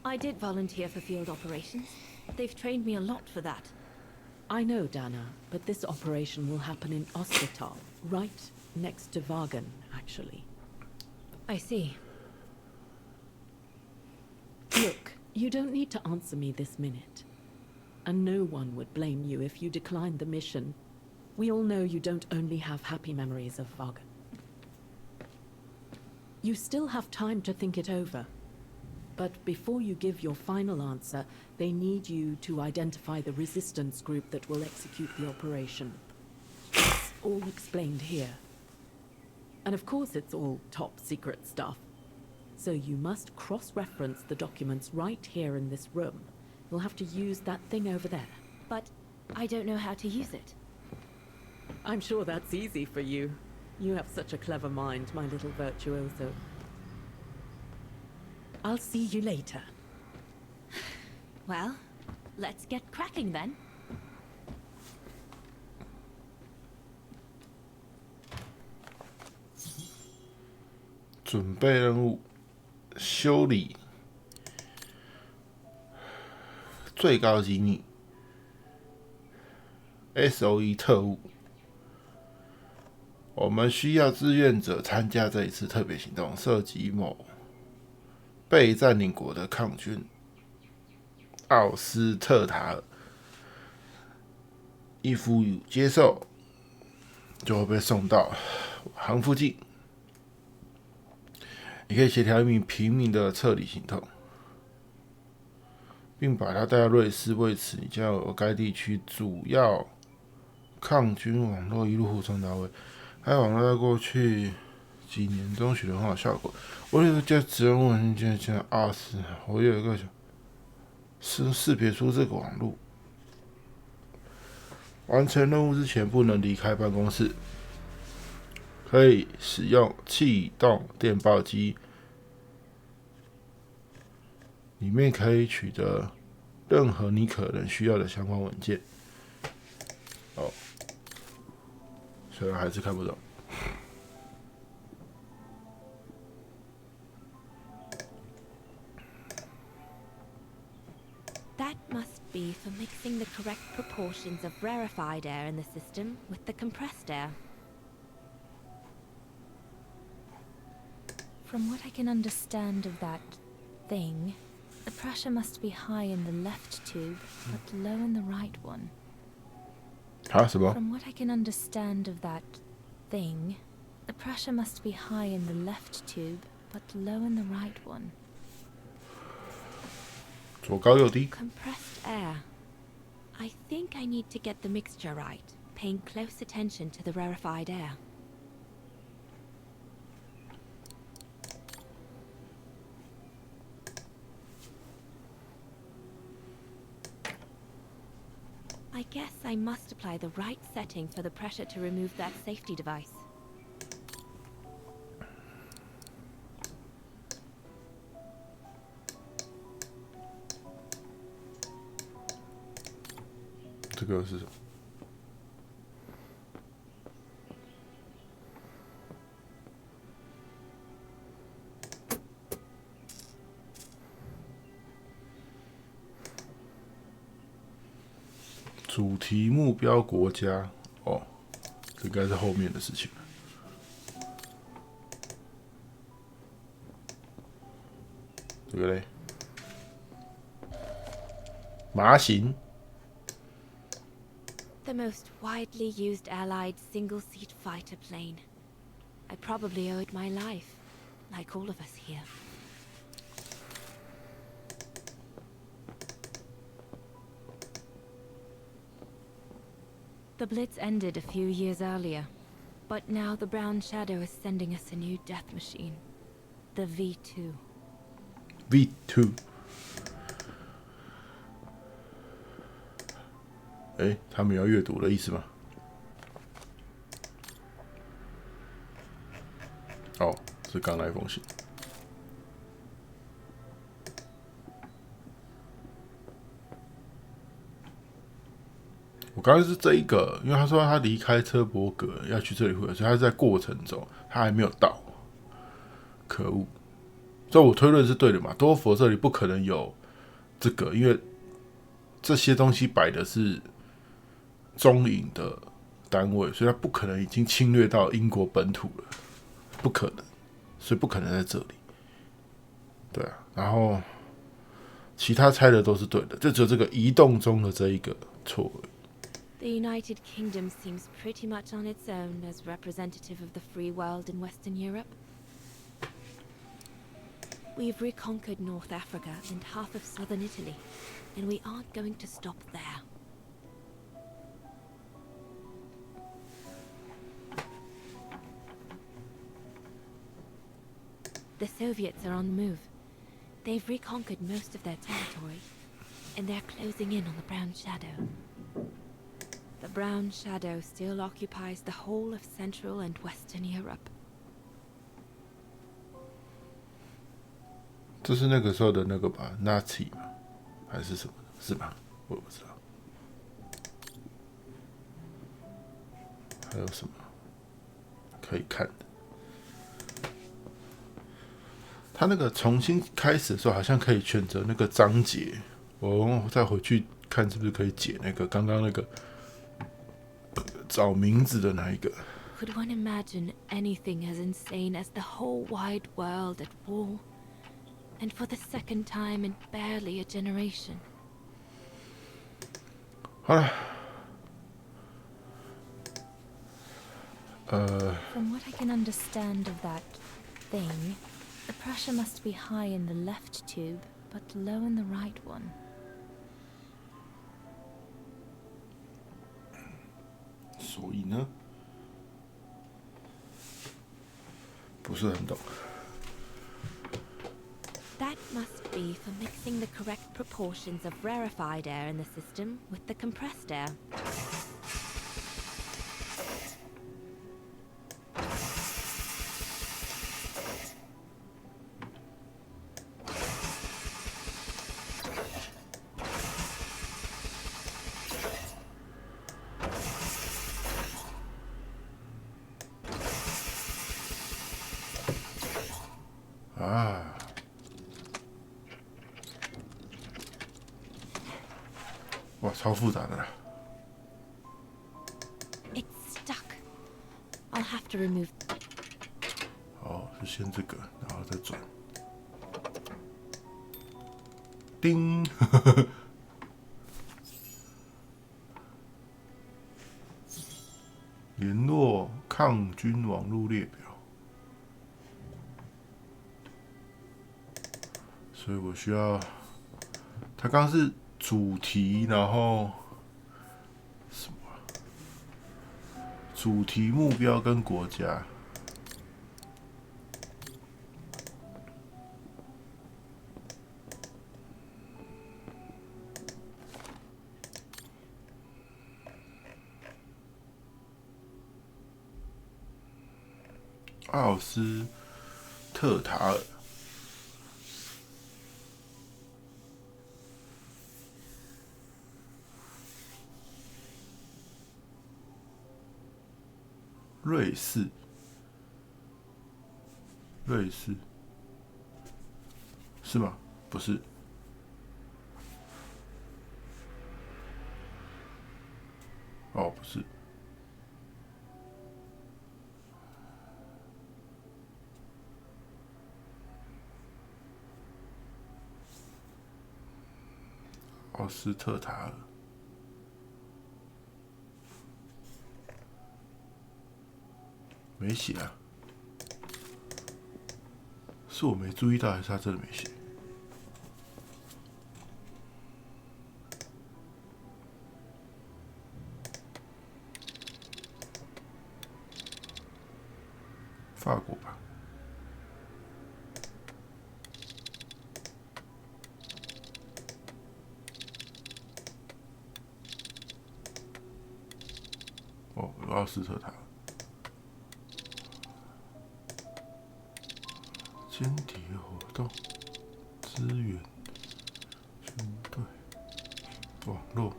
I did volunteer for field operations. They've trained me a lot for that. I know, Dana, but this operation will happen in Ostertal, right next to Vagan, actually. I see. Look, you don't need to answer me this minute. And no one would blame you if you declined the mission. We all know you don't only have happy memories of Vagan. You still have time to think it over. But before you give your final answer, they need you to identify the resistance group that will execute the operation. It's all explained here. And of course it's all top secret stuff. So you must cross-reference the documents right here in this room. You'll have to use that thing over there. But I don't know how to use it. I'm sure that's easy for you. You have such a clever mind, my little virtuoso. I'll see you later. Well, let's get cracking then. 准备任务：修理最高机密 SOE 特务。我们需要志愿者参加这一次特别行动，涉及某被占领国的抗军奥斯特塔尔。一夫与接受，就会被送到航附近。你可以协调一名平民的撤离行动，并把他带到瑞士。为此，你将有该地区主要抗军网络一路护送到位。该网络在过去几年中取得很好效果。我有一个职人文件叫阿斯，我有一个识别出这个网络。完成任务之前不能离开办公室。可以使用气动电报机，里面可以取得任何你可能需要的相关文件。哦，虽然还是看不懂。That must be for mixing the correct proportions of rarefied air in the system with the compressed air. From what I can understand of that thing, the pressure must be high in the left tube, but low in the right one. 啊？什么？ From what I can understand of that thing, the pressure must be high in the left tube, but low in the right one. 左高右低。 Compressed air. I think I need to get the mixture right, paying close attention to the rarefied air. I guess I must apply the right setting for the pressure to remove that safety device. 这个是什么？主题目标国家哦，这应该是后面的事情了。这个嘞，麻型。 The most widely used Allied single-seat fighter plane. I probably owe it my life, like all of us here. The Blitz ended a few years earlier, but now the Brown Shadow is sending us a new death machine. The V2. V2。哎，他们要阅读的意思吗？哦，是刚那封信。我刚刚是这一个，因为他说他离开车伯格要去这里会，所以他是在过程中，他还没有到。可恶！所以我推论是对的嘛？多佛这里不可能有这个，因为这些东西摆的是中影的单位，所以他不可能已经侵略到英国本土了，不可能，所以不可能在这里。对啊，然后其他猜的都是对的，就只有这个移动中的这一个错而已。The United Kingdom seems pretty much on its own as representative of the free world in Western Europe. We've reconquered North Africa and half of southern Italy, and we aren't going to stop there. The Soviets are on the move. They've reconquered most of their territory, and they're closing in on the Brown Shadow. The Brown Shadow still occupies the whole of Central and Western Europe. 这是那个时候的那个吧 ，Nazi 吗？还是什么？是吧？我不知道。还有什么可以看的？他那个重新开始的时候，好像可以选择那个章节。我再回去看是不是可以解那个刚刚那个找名字的那一个。 Could one imagine anything as insane as the whole wide world at war? And for the second time in barely a generation. 好了，From what I can understand of that thing, the pressure must be high in the left tube, but low in the right one. 所以呢，不是很懂。 That must be for mixing the correct proportions of rarefied air in the system with the compressed air. 啊，哇，超复杂的啦。It's stuck. I'll have to remove. 好，就先这个，然后再转。叮，联络抗军网络列表。所以我需要，它刚刚是主题，然后什么啊？主题、目标跟国家。奥斯特塔尔。瑞士，瑞士是吗？不是。哦，不是。奥斯特塔尔。没写啊？是我没注意到，还是他真的没写？法国吧？哦，有奥斯特塔。间谍活动、资源、军队、网络，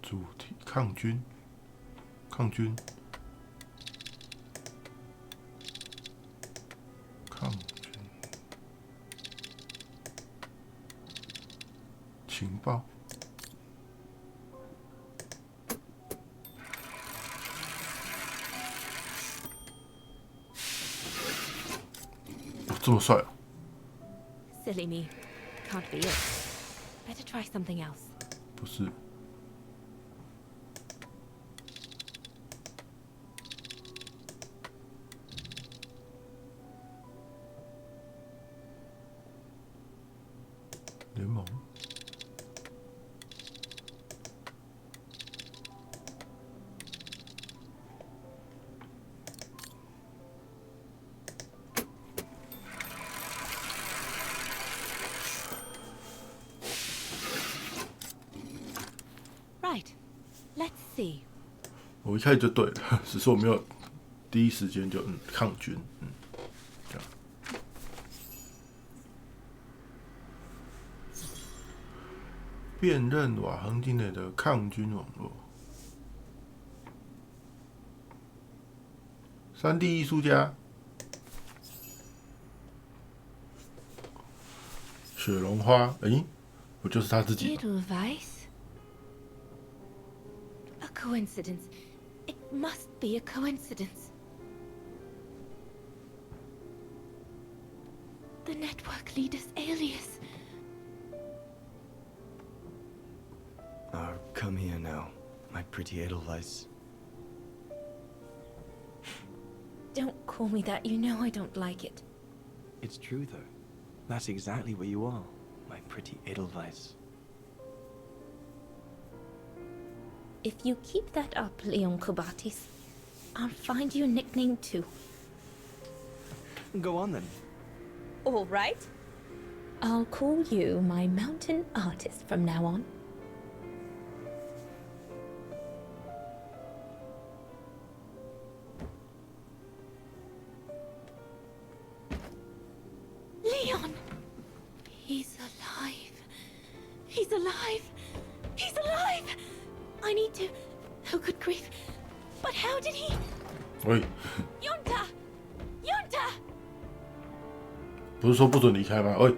主题抗军，抗军，抗军，情报。这么帅哦！ Silly me. Can't be it. Better try something else. 不是。联盟。Right. Let's see. 我一开始就对了，只是我没有第一时间就抗军，这样。辨认瓦亨境内的抗军网络。3D 艺术家，雪绒花，不就是他自己吗？ Edelweiss? A coincidence. It must be a coincidence. The network leader's alias. Come here now, my pretty Edelweiss. Don't call me that. You know I don't like it. It's true, though. That's exactly what you are, my pretty Edelweiss. If you keep that up, Leon Kobatis, I'll find you a nickname too. Go on, then. All right. I'll call you my mountain artist from now on. Leon! He's alive. He's alive. He's alive! I need to... Oh, good grief. But how did he? 喂， Yunta! Yunta! 不是说不准离开吗？喂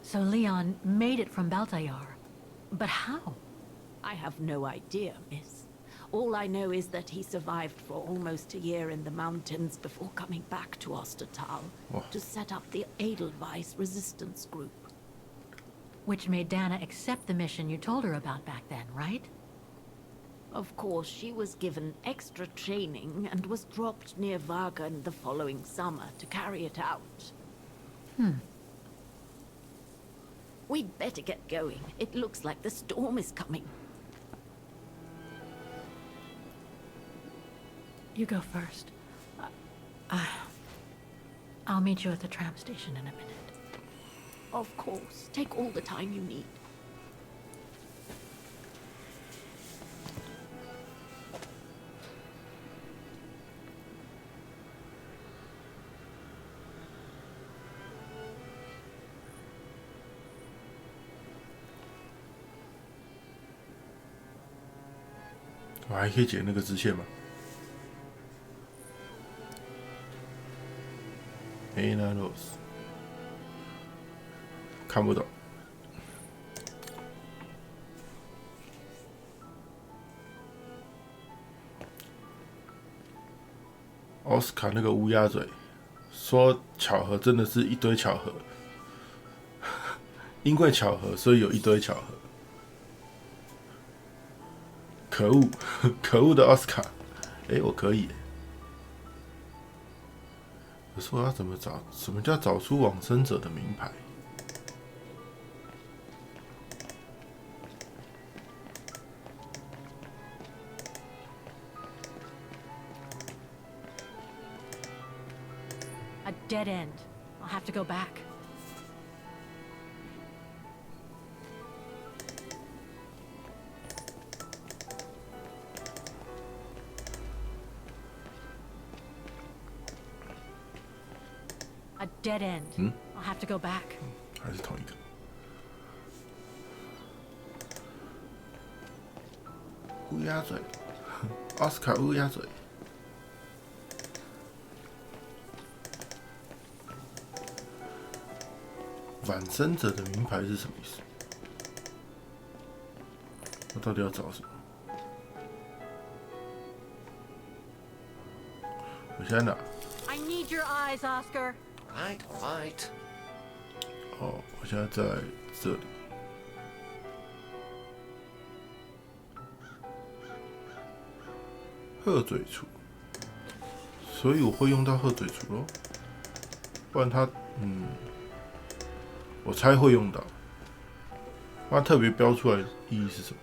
，So Leon made it from Baltayar. But how? I have no idea, miss. All I know is that he survived for almost a year in the mountains before coming back to Ostertal Oh. to set up the Edelweiss resistance group. Which made Dana accept the mission you told her about back then, right? Of course, she was given extra training and was dropped near Vagan the following summer to carry it out. We'd better get going. It looks like the storm is coming. You go first. I'll meet you at the tram station in a minute. Of course. Take all the time you need. 我还可以解那个支线吗？那 Rose 看不懂。奥斯卡那个乌鸦嘴说巧合真的是一堆巧合，因为巧合所以有一堆巧合。可恶，可恶的奥斯卡！我可以。可是我要怎么找？什么叫找出往生者的名牌？A dead end. I'll have to go back. A dead end. I'll have to go back. 还是同一个？乌鸦嘴，奥斯卡乌鸦嘴。晚生者的名牌是什么意思？我到底要找什么？我现在哪？ I need your eyes, Oscar. Right, right. 哦，我现在在这里。鹤嘴锄，所以我会用到鹤嘴锄咯，不然它，我猜会用到。它特别标出来的意义是什么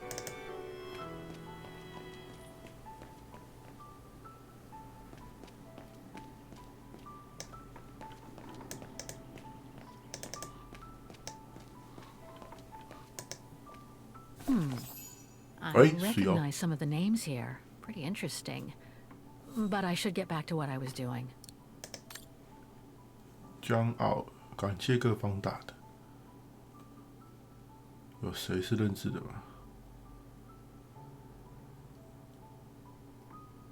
？I Right, so recognize some of the names here. Pretty interesting. But I should get back to what I was doing. 骄傲，感谢各方打的。有谁是认识的吗？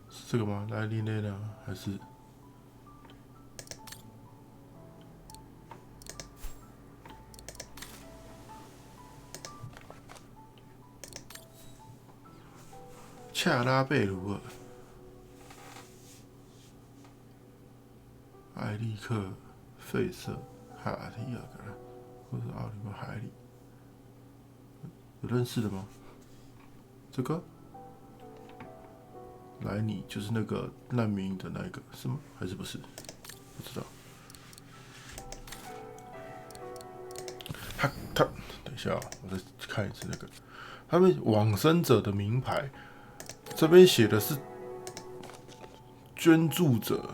是这个吗？莱利内呢？还是？恰拉贝鲁尔、艾利克、费瑟、哈提尔格，或者奥利弗·海里，有认识的吗？这个莱尼就是那个难民的那个是吗？还是不是？不知道。他，等一下哦，我再看一次那个，他们往生者的名牌。这边写的是捐助者，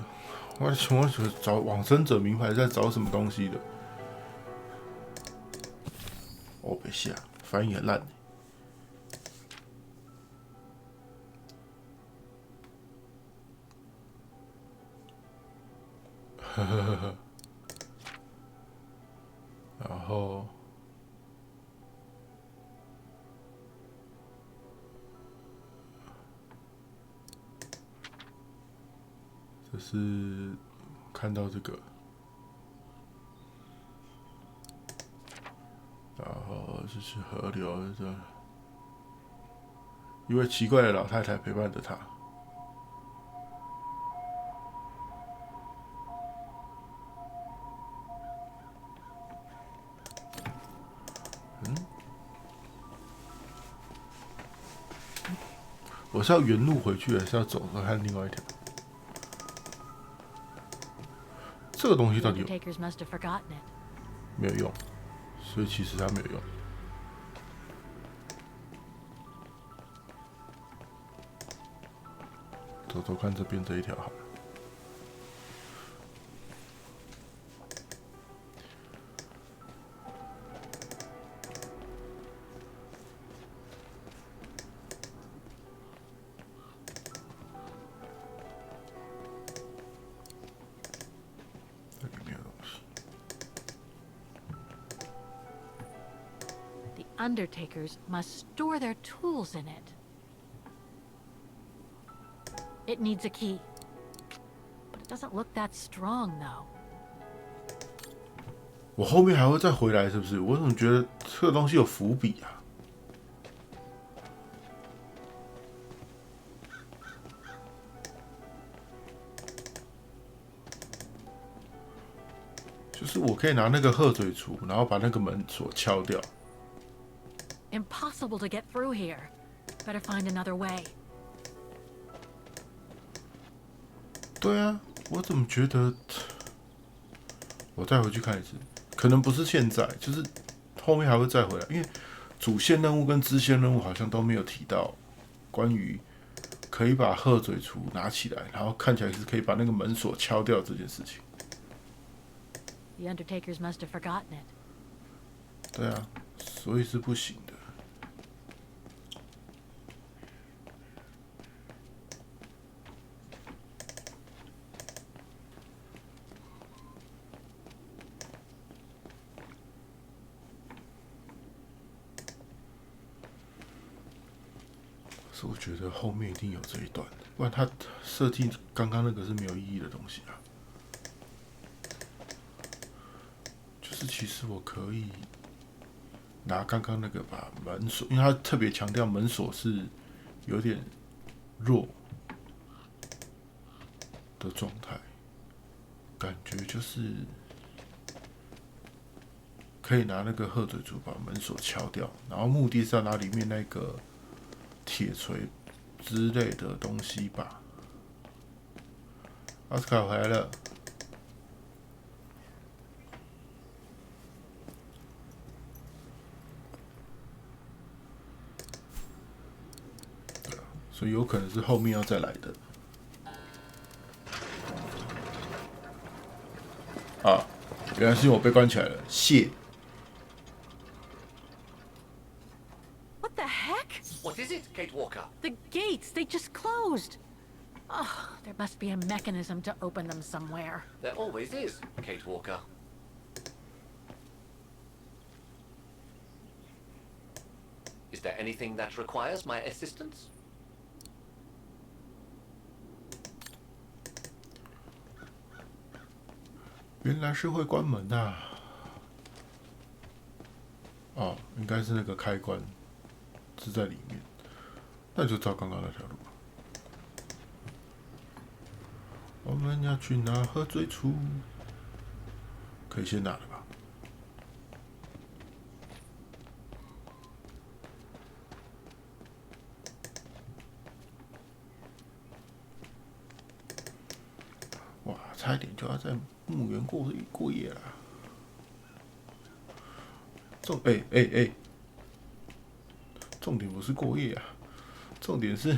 我找往生者名牌在找什么东西的？哦，别下，翻译很烂。然后这是看到这个，然后这是河流这，一位奇怪的老太太陪伴着他。我是要原路回去，还是要走看另外一条？这个东西到底有 Undertakers must have forgotten it. 没有用？所以其实它没有用。走走看这边这一条好了。这里面有东西。 The Undertakers must store their tools in it. It needs a key. But it doesn't look that strong, though. 我后面还会再回来，是不是？我怎么觉得这个东西有伏笔啊？就是我可以拿那个鹤嘴锄，然后把那个门锁敲掉。 Impossible to get through here. Better find another way. 对啊，我怎么觉得？我再回去看一次，可能不是现在，就是后面还会再回来，因为主线任务跟支线任务好像都没有提到关于可以把鹤嘴锄拿起来，然后看起来是可以把那个门锁敲掉这件事情。 The Undertakers must have forgotten it. 对啊，所以是不行的。是我觉得后面一定有这一段，不然他设计刚刚那个是没有意义的东西啊。就是其实我可以拿刚刚那个把门锁，因为他特别强调门锁是有点弱的状态，感觉就是可以拿那个鹤嘴锄把门锁敲掉，然后目的是要拿里面那个铁锤之类的东西吧。奥斯卡回来了。 所以有可能是后面要再来的。啊，原来是因为我被关起来了，谢。 What the heck? What is it, Kate Walker? The gates, they just closed. Oh, there must be a mechanism to open them somewhere. There always is, Kate Walker. Is there anything that requires my assistance? 原来是会关门啊！哦，应该是那个开关是在里面，那就照刚刚那条路。我们要去拿鹤嘴锄，可以先拿了吧？哇，差一点就要在墓园过夜了。重点不是过夜啊，重点是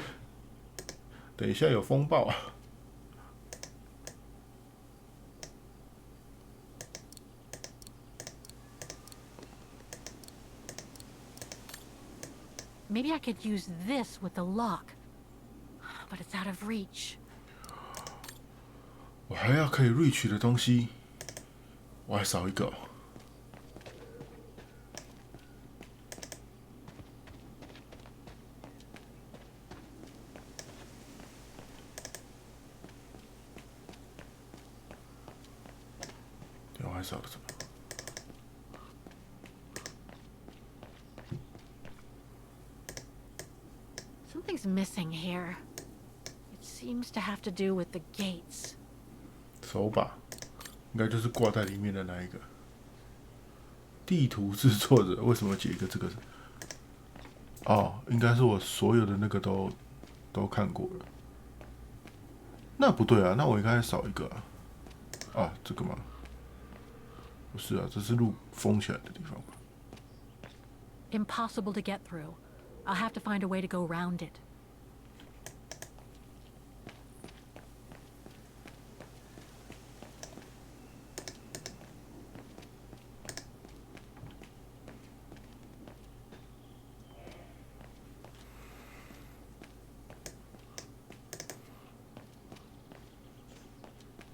等一下有风暴啊。 Maybe I could use this with the lock, but it's out of reach. 我还要可以 reach 的东西，我还少一个、哦。对，我还少了什么？ Something's missing here. It seems to have to do with the gates. 手把应该就是挂在里面的那一个。地图制作者为什么解一个这个？哦，应该是我所有的那个都看过了。那不对啊，那我应该少一个啊。啊，这个吗？不是啊，这是路封起来的地方吧？ Impossible to get through. I'll have to find a way to go around it.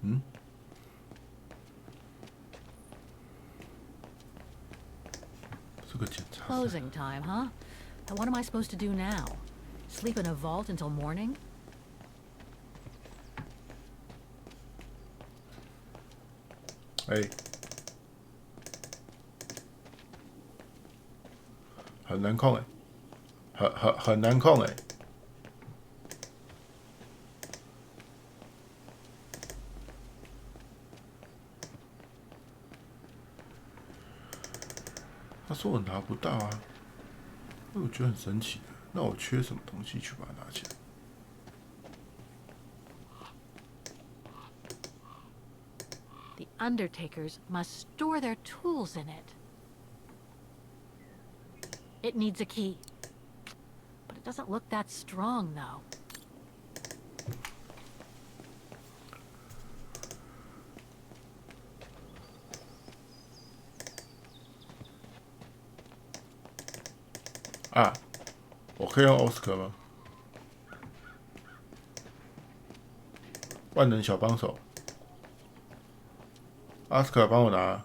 嗯？这个检查。 Closing time, huh? And what am I supposed to do now? Sleep in a vault until morning? 哎，很难控哎，很难控哎。他说我拿不到啊，我觉得很神奇。那我缺什么东西去把它拿起来？ The Undertakers must store their tools in it. It needs a key. But it doesn't look that strong, though. 啊，我可以用奥斯克吗？万能小帮手，奥斯克帮我拿。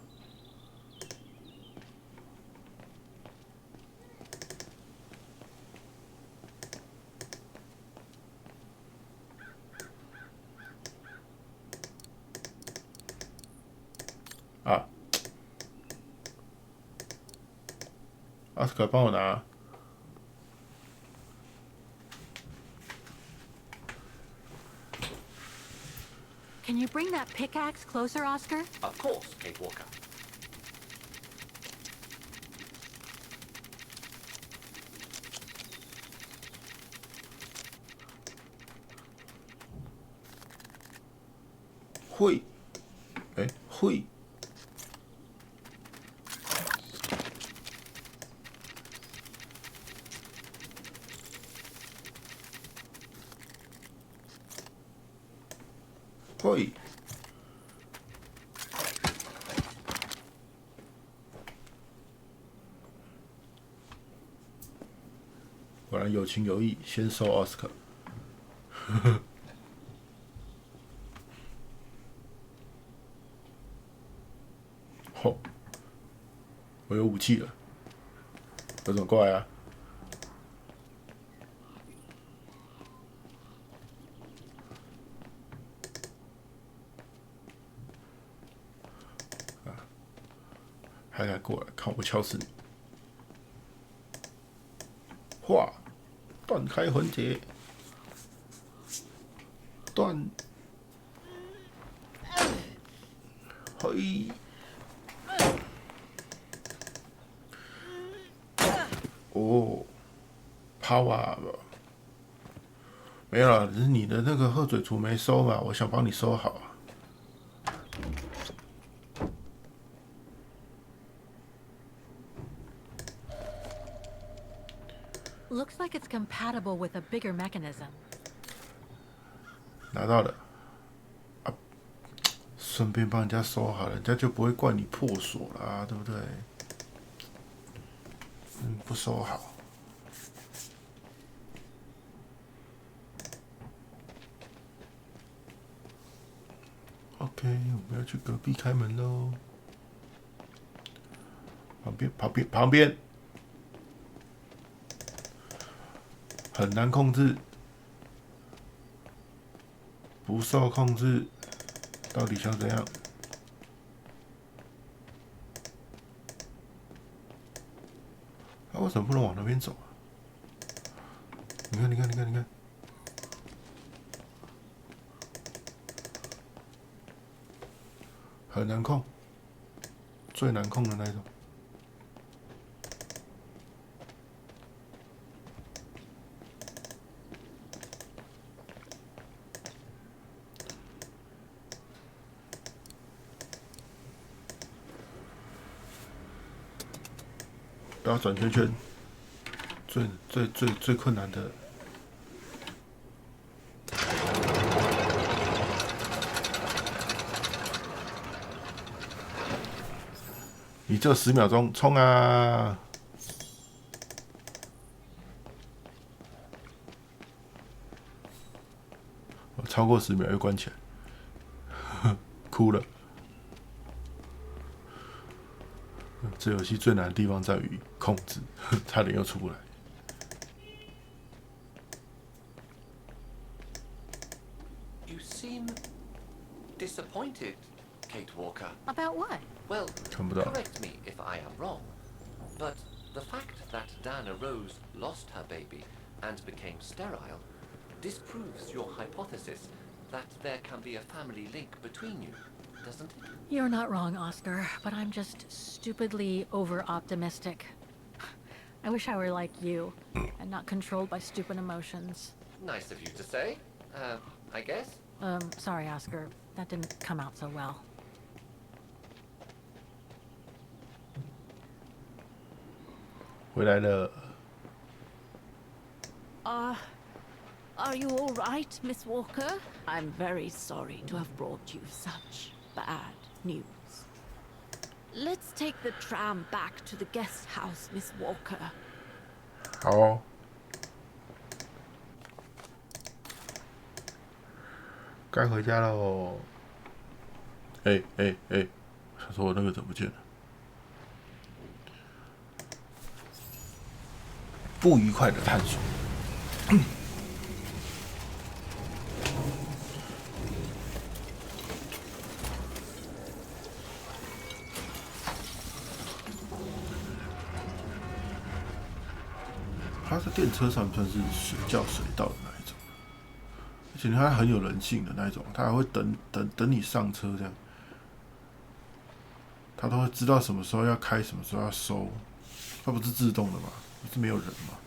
啊，奥斯克帮我拿。 Can you bring that pickaxe closer, Oscar? Of course, Kate Walker. 会，哎，会。会，果然有情有义，先收奥斯卡。吼，我有武器了，有种过来啊！还敢过来，看我敲死你！哇，断开魂结，断，嘿，哦，power，没有了，只是你的那个鹤嘴锄没收嘛，我想帮你收好啊。 Looks like it's compatible with a bigger mechanism. 拿到了，啊，顺便帮人家收好了，人家就不会怪你破锁啦，对不对？不收好。OK，我们要去隔壁开门喽。旁边，很难控制，不受控制，到底想怎样？啊，为什么不能往那边走啊？你看，很难控，最难控的那种。都要转圈圈，最困难的。你这10秒钟，冲啊！超过10秒又关起来，哭了。这游戏最难的地方在于控制，差点又出不来。You seem disappointed, Kate Walker. About what? Well, 看不到。 correct me if I am wrong, but the fact that Dana Rose lost her baby and became sterile disproves your hypothesis that there can be a family link between you, doesn't it? You're not wrong, Oscar, but I'm just stupidly over-optimistic. I wish I were like you, and not controlled by stupid emotions. Nice of you to say, I guess. Sorry, Oscar. That didn't come out so well. 回来了。 Are you all right, Miss Walker? I'm very sorry to have brought you such bad news. Let's take the tram back to the guest house, Miss Walker. 好哦。该回家喽。想说我那个怎么不见了？不愉快的探索。它在电车上算是随叫随到的那一种，而且它很有人性的那一种，它还会等你上车这样，它都会知道什么时候要开，什么时候要收，它不是自动的吗？不是没有人吗？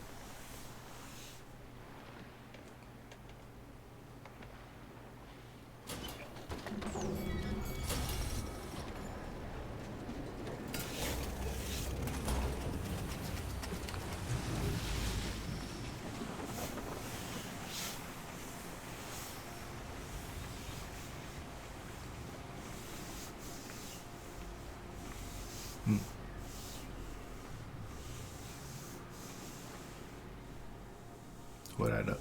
回来了，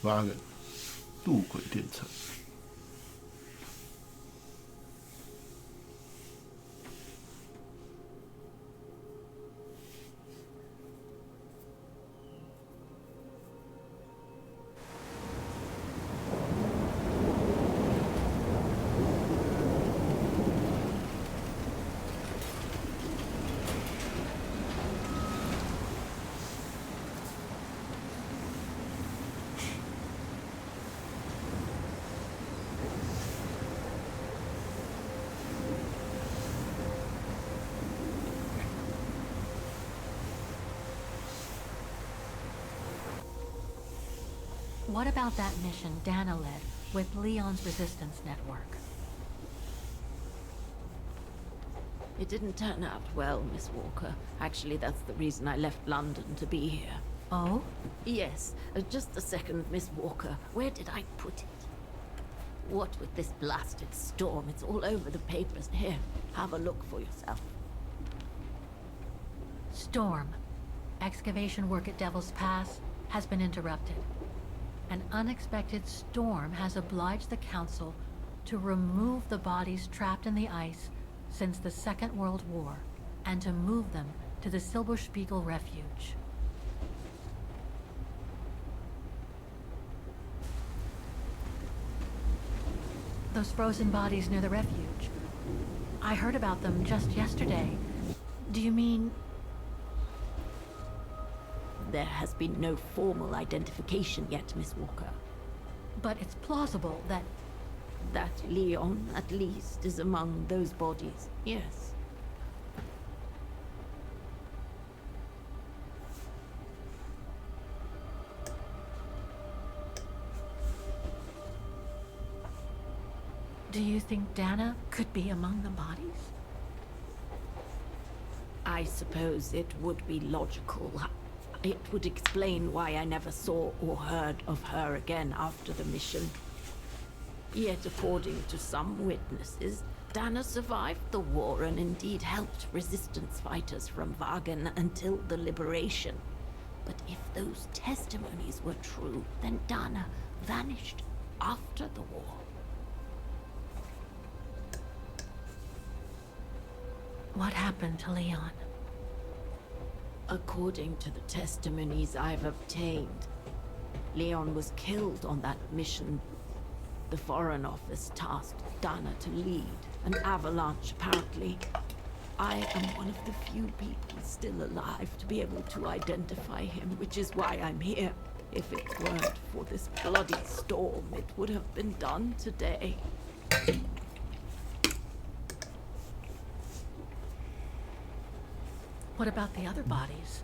妈个，路轨电车。What about that mission Dana led with Leon's resistance network? It didn't turn out well, Miss Walker. Actually, that's the reason I left London to be here. Oh? Yes, just a second, Miss Walker. Where did I put it? What with this blasted storm? It's all over the papers. Here, have a look for yourself. Storm. Excavation work at Devil's Pass has been interrupted. An unexpected storm has obliged the Council to remove the bodies trapped in the ice since the Second World War and to move them to the Silberspiegel refuge. Those frozen bodies near the refuge. I heard about them just yesterday. Do you mean... There has been no formal identification yet, Miss Walker. But it's plausible that... That Leon, at least, is among those bodies, yes. Do you think Dana could be among the bodies? I suppose it would be logical. It would explain why I never saw or heard of her again after the mission. Yet, according to some witnesses, Dana survived the war and indeed helped resistance fighters from Wagen until the liberation. But if those testimonies were true, then Dana vanished after the war. What happened to Leon? According to the testimonies I've obtained, Leon was killed on that mission. The Foreign Office tasked Dana to lead an avalanche, apparently. I am one of the few people still alive to be able to identify him, which is why I'm here. If it weren't for this bloody storm, it would have been done today. What about the other bodies?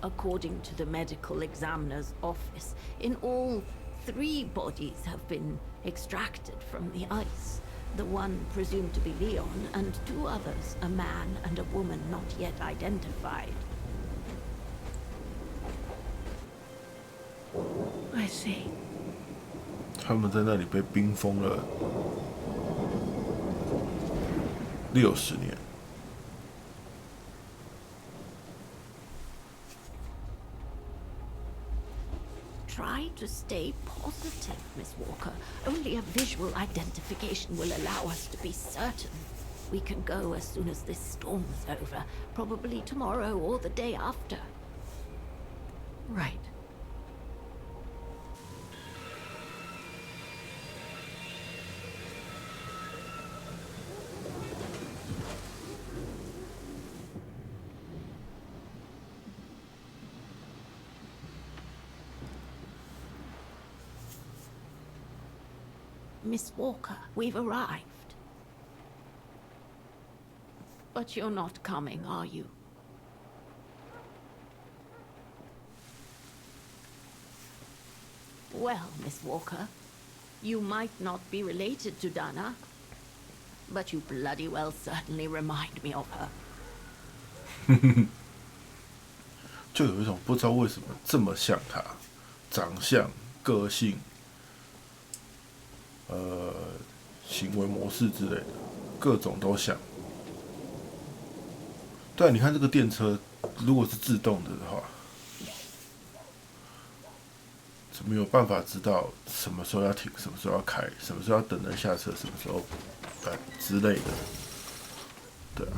According to the medical examiner's office, in all, 3 bodies have been extracted from the ice. The one presumed to be Leon, and 2 others, a man and a woman not yet identified. I see. 他们在那里被冰封了60年。Try to stay positive, Miss Walker. Only a visual identification will allow us to be certain. We can go as soon as this storm's over, probably tomorrow or the day after. Right. Miss Walker, we've arrived. But you're not coming, are you? Well, Miss Walker, you might not be related to Dana, but you bloody well certainly remind me of her. 就有一种不知道为什么这么像他，长相、个性、行为模式之类的，各种都像。对啊，你看这个电车，如果是自动的话，怎么有办法知道什么时候要停，什么时候要开，什么时候要等人下车，什么时候之类的？对啊。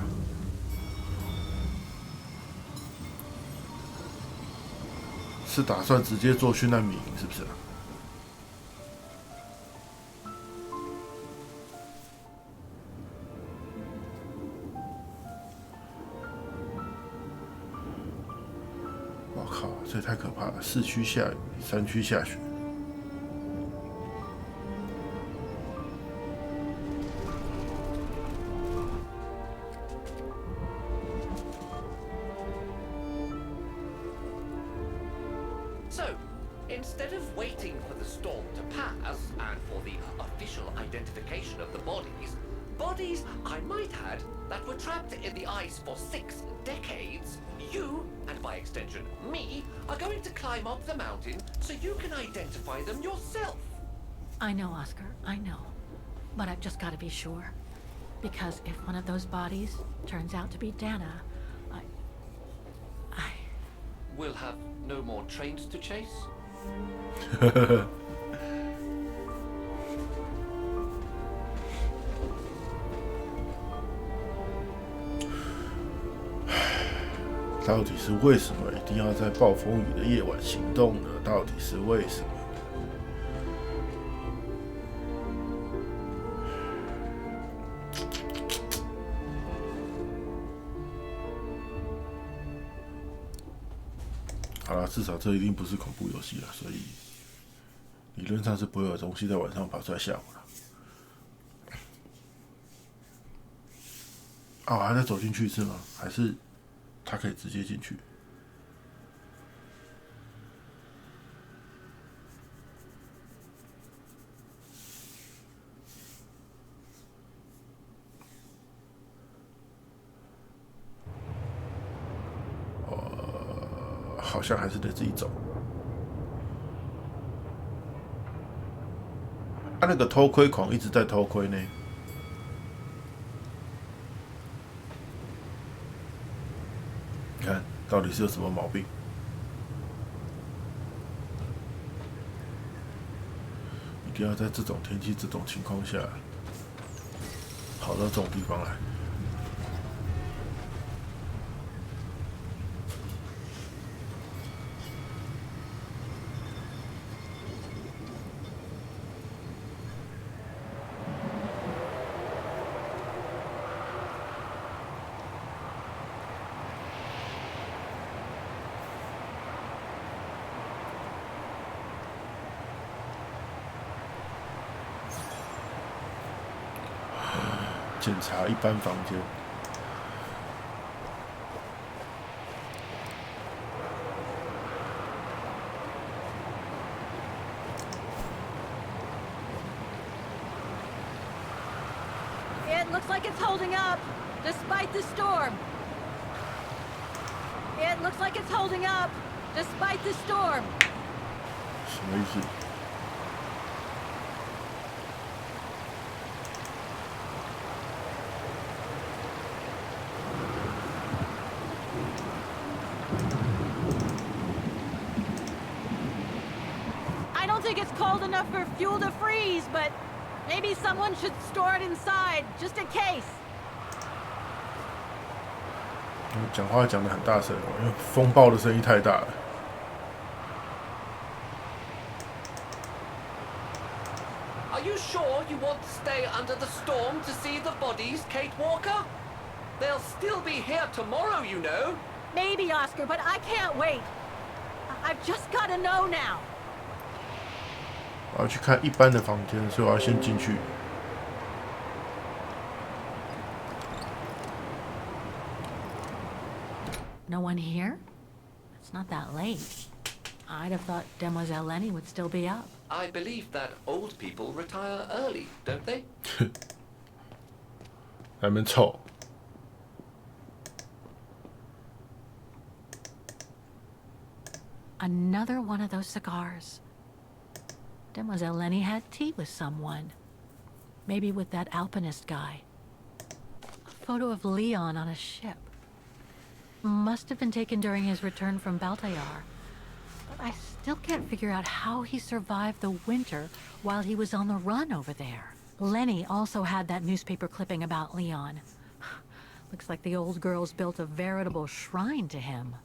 是打算直接做训难民营，是不是啊？我靠，这也太可怕了！市区下雨，山区下雪。So, instead of waiting for the storm to pass and for the official identification of the bodies, I might add, that were trapped in the ice for 6 decades, you, and by extension me, are going to climb up the mountain so you can identify them yourself. I know, Oscar, I know. But I've just got to be sure. Because if one of those bodies turns out to be Dana, We'll have no more trains to chase? 到底是为什么一定要在暴风雨的夜晚行动呢？到底是为什么？好了，至少这一定不是恐怖游戏了，所以理论上是不会有东西在晚上跑出来吓我了。哦，还得走进去是吗？还是他可以直接进去？好像还是得自己走。他那个偷窥狂一直在偷窥呢。你看，到底是有什么毛病？一定要在这种天气、这种情况下，跑到这种地方来。检查一般房间。It looks like it's holding up, despite the storm. It looks like it's holding up, despite the storm. 什么意思？I don't think it's cold enough for fuel to freeze, but maybe someone should store it inside, just in case. 讲话讲得很大声，因为风暴的声音太大了。Are you sure you want to stay under the storm to see the bodies, Kate Walker? They'll still be here tomorrow, you know. Maybe, Oscar, but I can't wait. I've just got to know now. 我要去看一般的房间，所以我要先进去。No one here? It's not that late. I'd have thought Demoiselle Lenny would still be up. I believe that old people retire early, don't they? 还没臭。Another one of those cigars. Demoiselle Lenny had tea with someone. Maybe with that alpinist guy. A photo of Leon on a ship. Must have been taken during his return from Baltayar. But I still can't figure out how he survived the winter while he was on the run over there. Lenny also had that newspaper clipping about Leon. Looks like the old girls built a veritable shrine to him.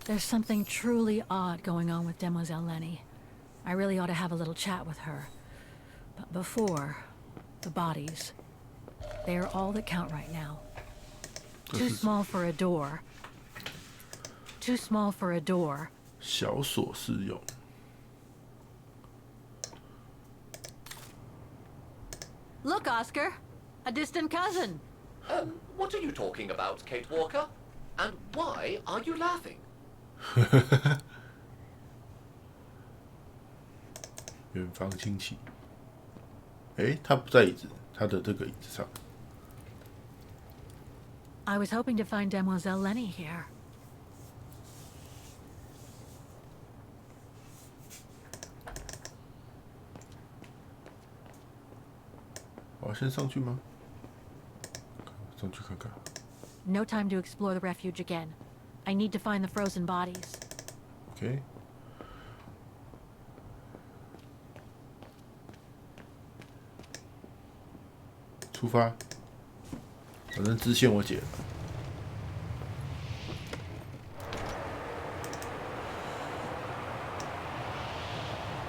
There's something truly odd going on with Demoiselle Lenny. I really ought to have a little chat with her. But before, the bodies. They are all that count right now. Too small for a door. Too small for a door. 小锁适用。Look, Oscar. A distant cousin. What are you talking about, Kate Walker? And why are you laughing? 远方亲戚。他不在椅子，他的这个椅子上。I was hoping to find Demoiselle Lenny here. 我要先上去吗？上去看看。No time to explore the refuge again. I need to find the frozen bodies. OK。出发。反正支线我解了。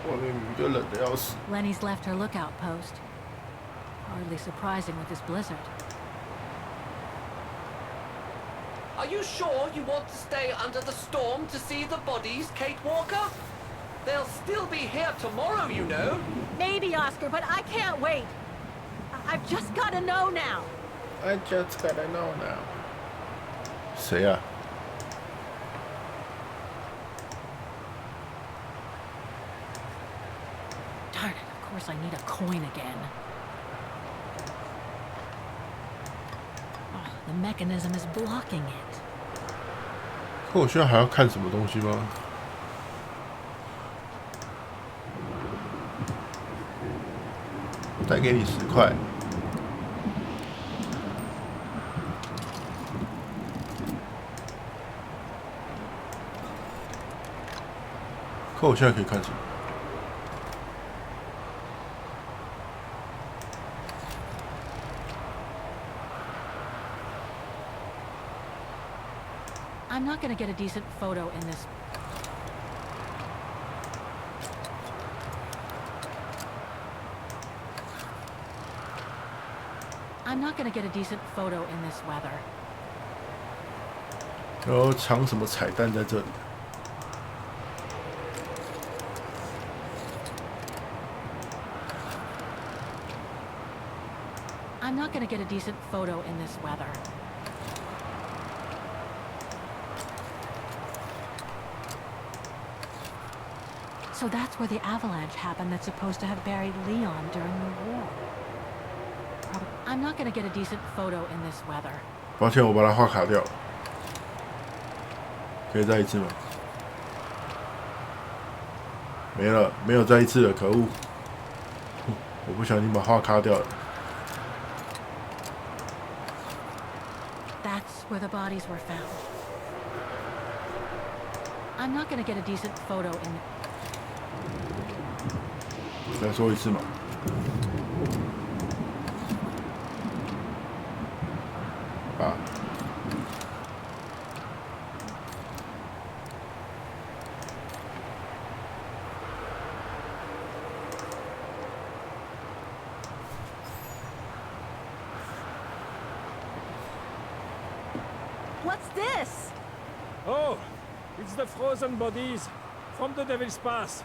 外面明明就冷得要死。 Lenny's left her lookout post. Hardly surprising with this blizzard. Are you sure you want to stay under the storm to see the bodies, Kate Walker? They'll still be here tomorrow, you know. Maybe, Oscar, but I can't wait. I've just gotta know now. I just gotta know now. 谁啊？ Darn it, of course I need a coin again. Oh, the mechanism is blocking it. 可我现在还要看什么东西吗？再给你10块。可我现在可以看什么？ I'm not gonna get a decent photo in this. I'm not gonna get a decent photo in this weather. 然后藏什么彩蛋在这里？ I'm not gonna get a decent photo in this weather. So that's where the avalanche happened that's supposed to have buried Leon during the war. I'm not gonna get a decent photo in this weather. 抱歉，我把它画卡掉了。可以再一次吗？没了，没有再一次了，可恶！我不小心把画卡掉了。 That's where the bodies were found. I'm not gonna get a decent photo in. 再说一次嘛。啊。What's this? Oh, it's the frozen bodies from the Devil's Pass.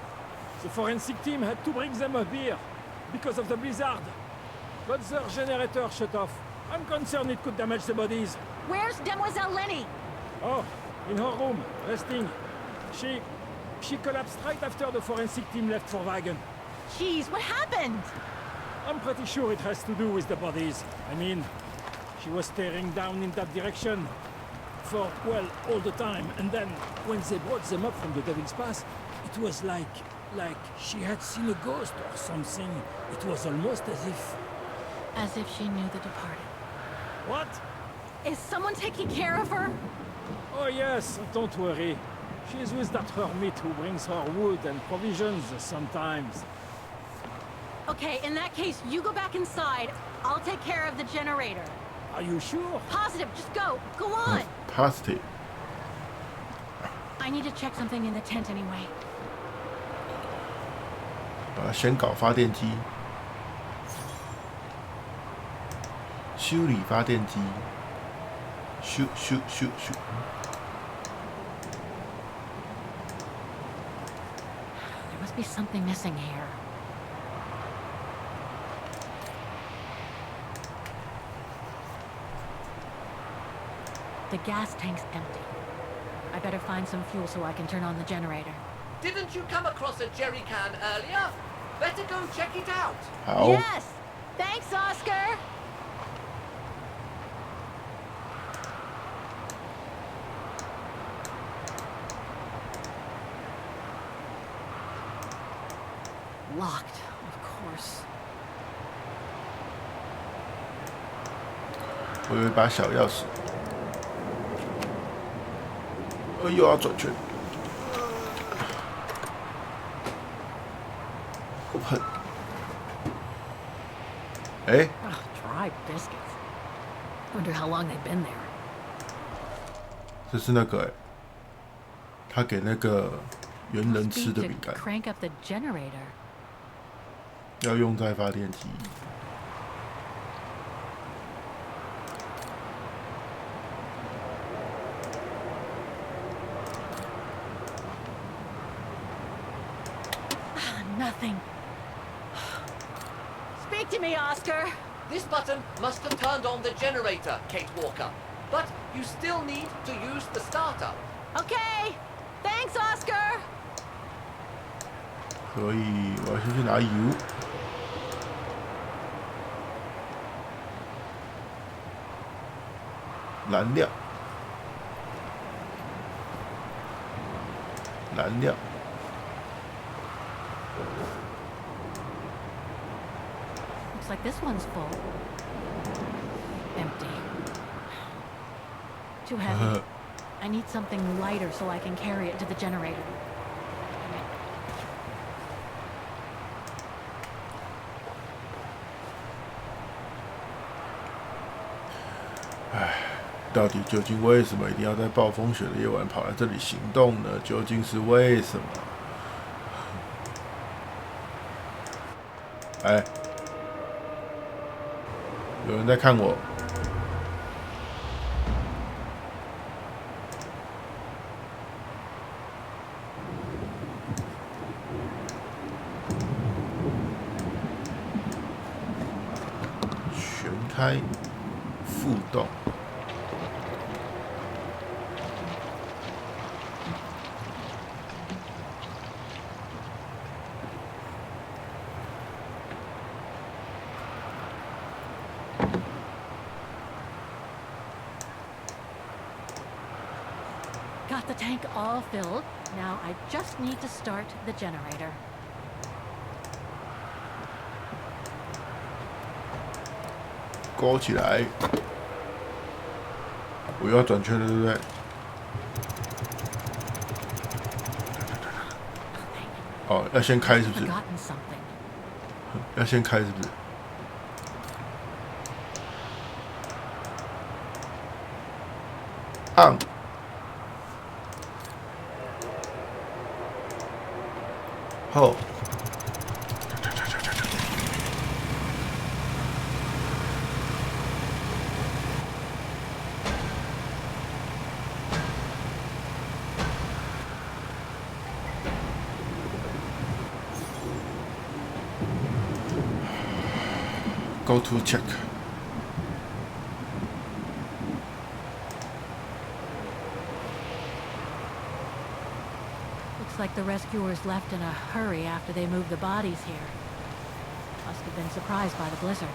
The forensic team had to bring them up here because of the blizzard. But their generator shut off. I'm concerned it could damage the bodies. Where's Demoiselle Lenny? Oh, in her room, resting. She collapsed right after the forensic team left for Wagen. Jeez, what happened? I'm pretty sure it has to do with the bodies. I mean, she was staring down in that direction for, well, all the time. And then, when they brought them up from the Devil's Pass, it was like she had seen a ghost or something. It was almost as if... As if she knew the departed. What? Is someone taking care of her? Oh yes, don't worry. She's with that hermit who brings her wood and provisions sometimes. Okay, in that case, you go back inside. I'll take care of the generator. Are you sure? Positive, just go. Go on. Positive。 I need to check something in the tent anyway. 先搞发电机，修理发电机，修。There must be something missing here. The gas tank's empty. I better find some fuel so I can turn on the generator. Didn't you come across a jerry can earlier? Better go check it out. 好。 Yes! Thanks, Oscar! Locked, of course. 我有一把小钥匙。又要转圈。Open。哎， Ugh, dry biscuits. Wonder how long they've been there. 这是那个他给那个猿人 Must 吃 be 的 to 饼干， crank up the generator. 要用在发电机。Nothing. Speak to me, Oscar. This button must have turned on the generator, Kate Walker. But you still need to use the starter. Okay. Thanks, Oscar. 所以我要先去拿油。燃料，燃料。 Looks like this one's full. Empty. Too heavy. I need something lighter so I can carry it to the generator. 到底究竟为什么一定要在暴风雪的夜晚跑来这里行动呢？究竟是为什么？哎，有人在看我。全开，复动。 Got the tank all filled. Now I just need to start the generator. 勾起来！我又要转圈了，对不对？哦，要先开是不是？ Forgotten something. 要先开是不是？按。后。Go to check. Looks like the rescuers left in a hurry after they moved the bodies here. Must have been surprised by the blizzard.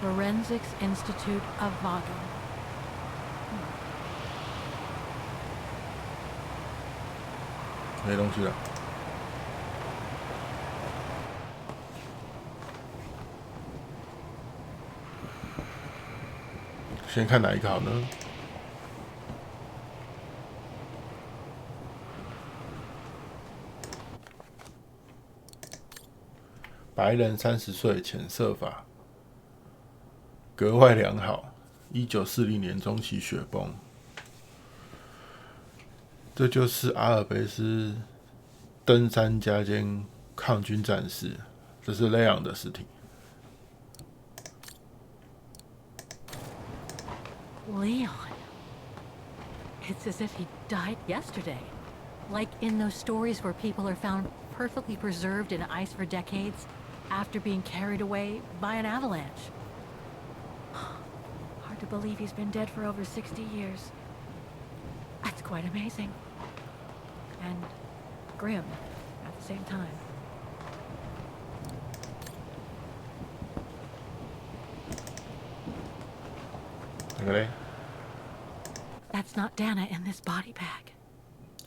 Forensics Institute of Vago. 没东西了。先看哪一个好呢？白人30岁，浅色发，格外良好。1940年中期雪崩，这就是阿尔卑斯登山家兼抗军战士，这是雷昂的尸体。 Leon. It's as if he died yesterday. Like in those stories where people are found perfectly preserved in ice for decades after being carried away by an avalanche. Hard to believe he's been dead for over 60 years. That's quite amazing. And grim at the same time. That's not Dana in this body bag.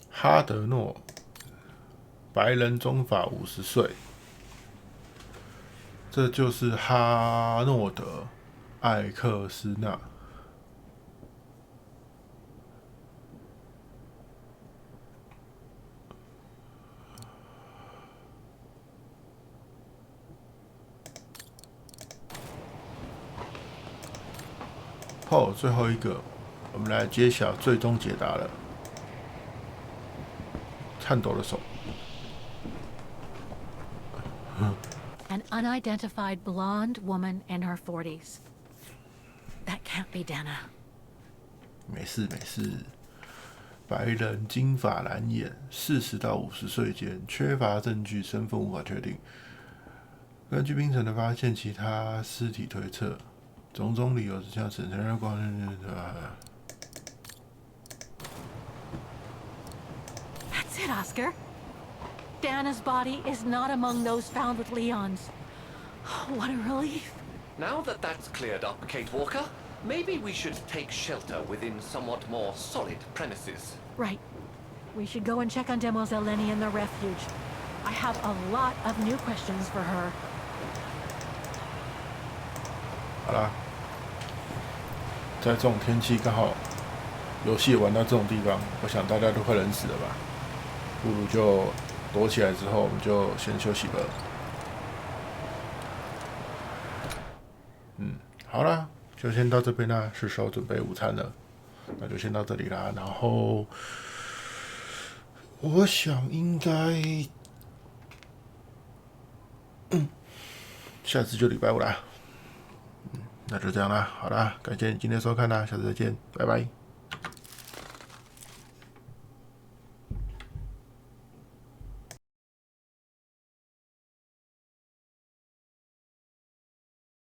哈德诺，白人中法50岁，这就是哈诺德·艾克斯纳。后最后一个，我们来揭晓最终解答了。颤抖的手。An unidentified blonde woman in her 40s. That can't be Dana. 没事没事。白人，金发蓝眼，40到50岁间，缺乏证据，身份无法确定。根据冰城的发现，其他尸体推测，种种理由之下，审查光That's it, Oscar. Dana's body is not among those found with Leon's. What a relief. Now that that's cleared up, Kate Walker, maybe we should take shelter within somewhat more solid premises. Right. We should go and check on Demoiselle Lenny in the refuge. I have a lot of new questions for her. 好啦，在这种天气刚好游戏玩到这种地方，我想大家都快冷死了吧？不如就躲起来之后，我们就先休息吧。好啦，就先到这边啦，是时候准备午餐了，那就先到这里啦。然后我想应该，下次就礼拜五啦。那就这样啦，好啦，感谢你今天收看啦，下次再见，拜拜。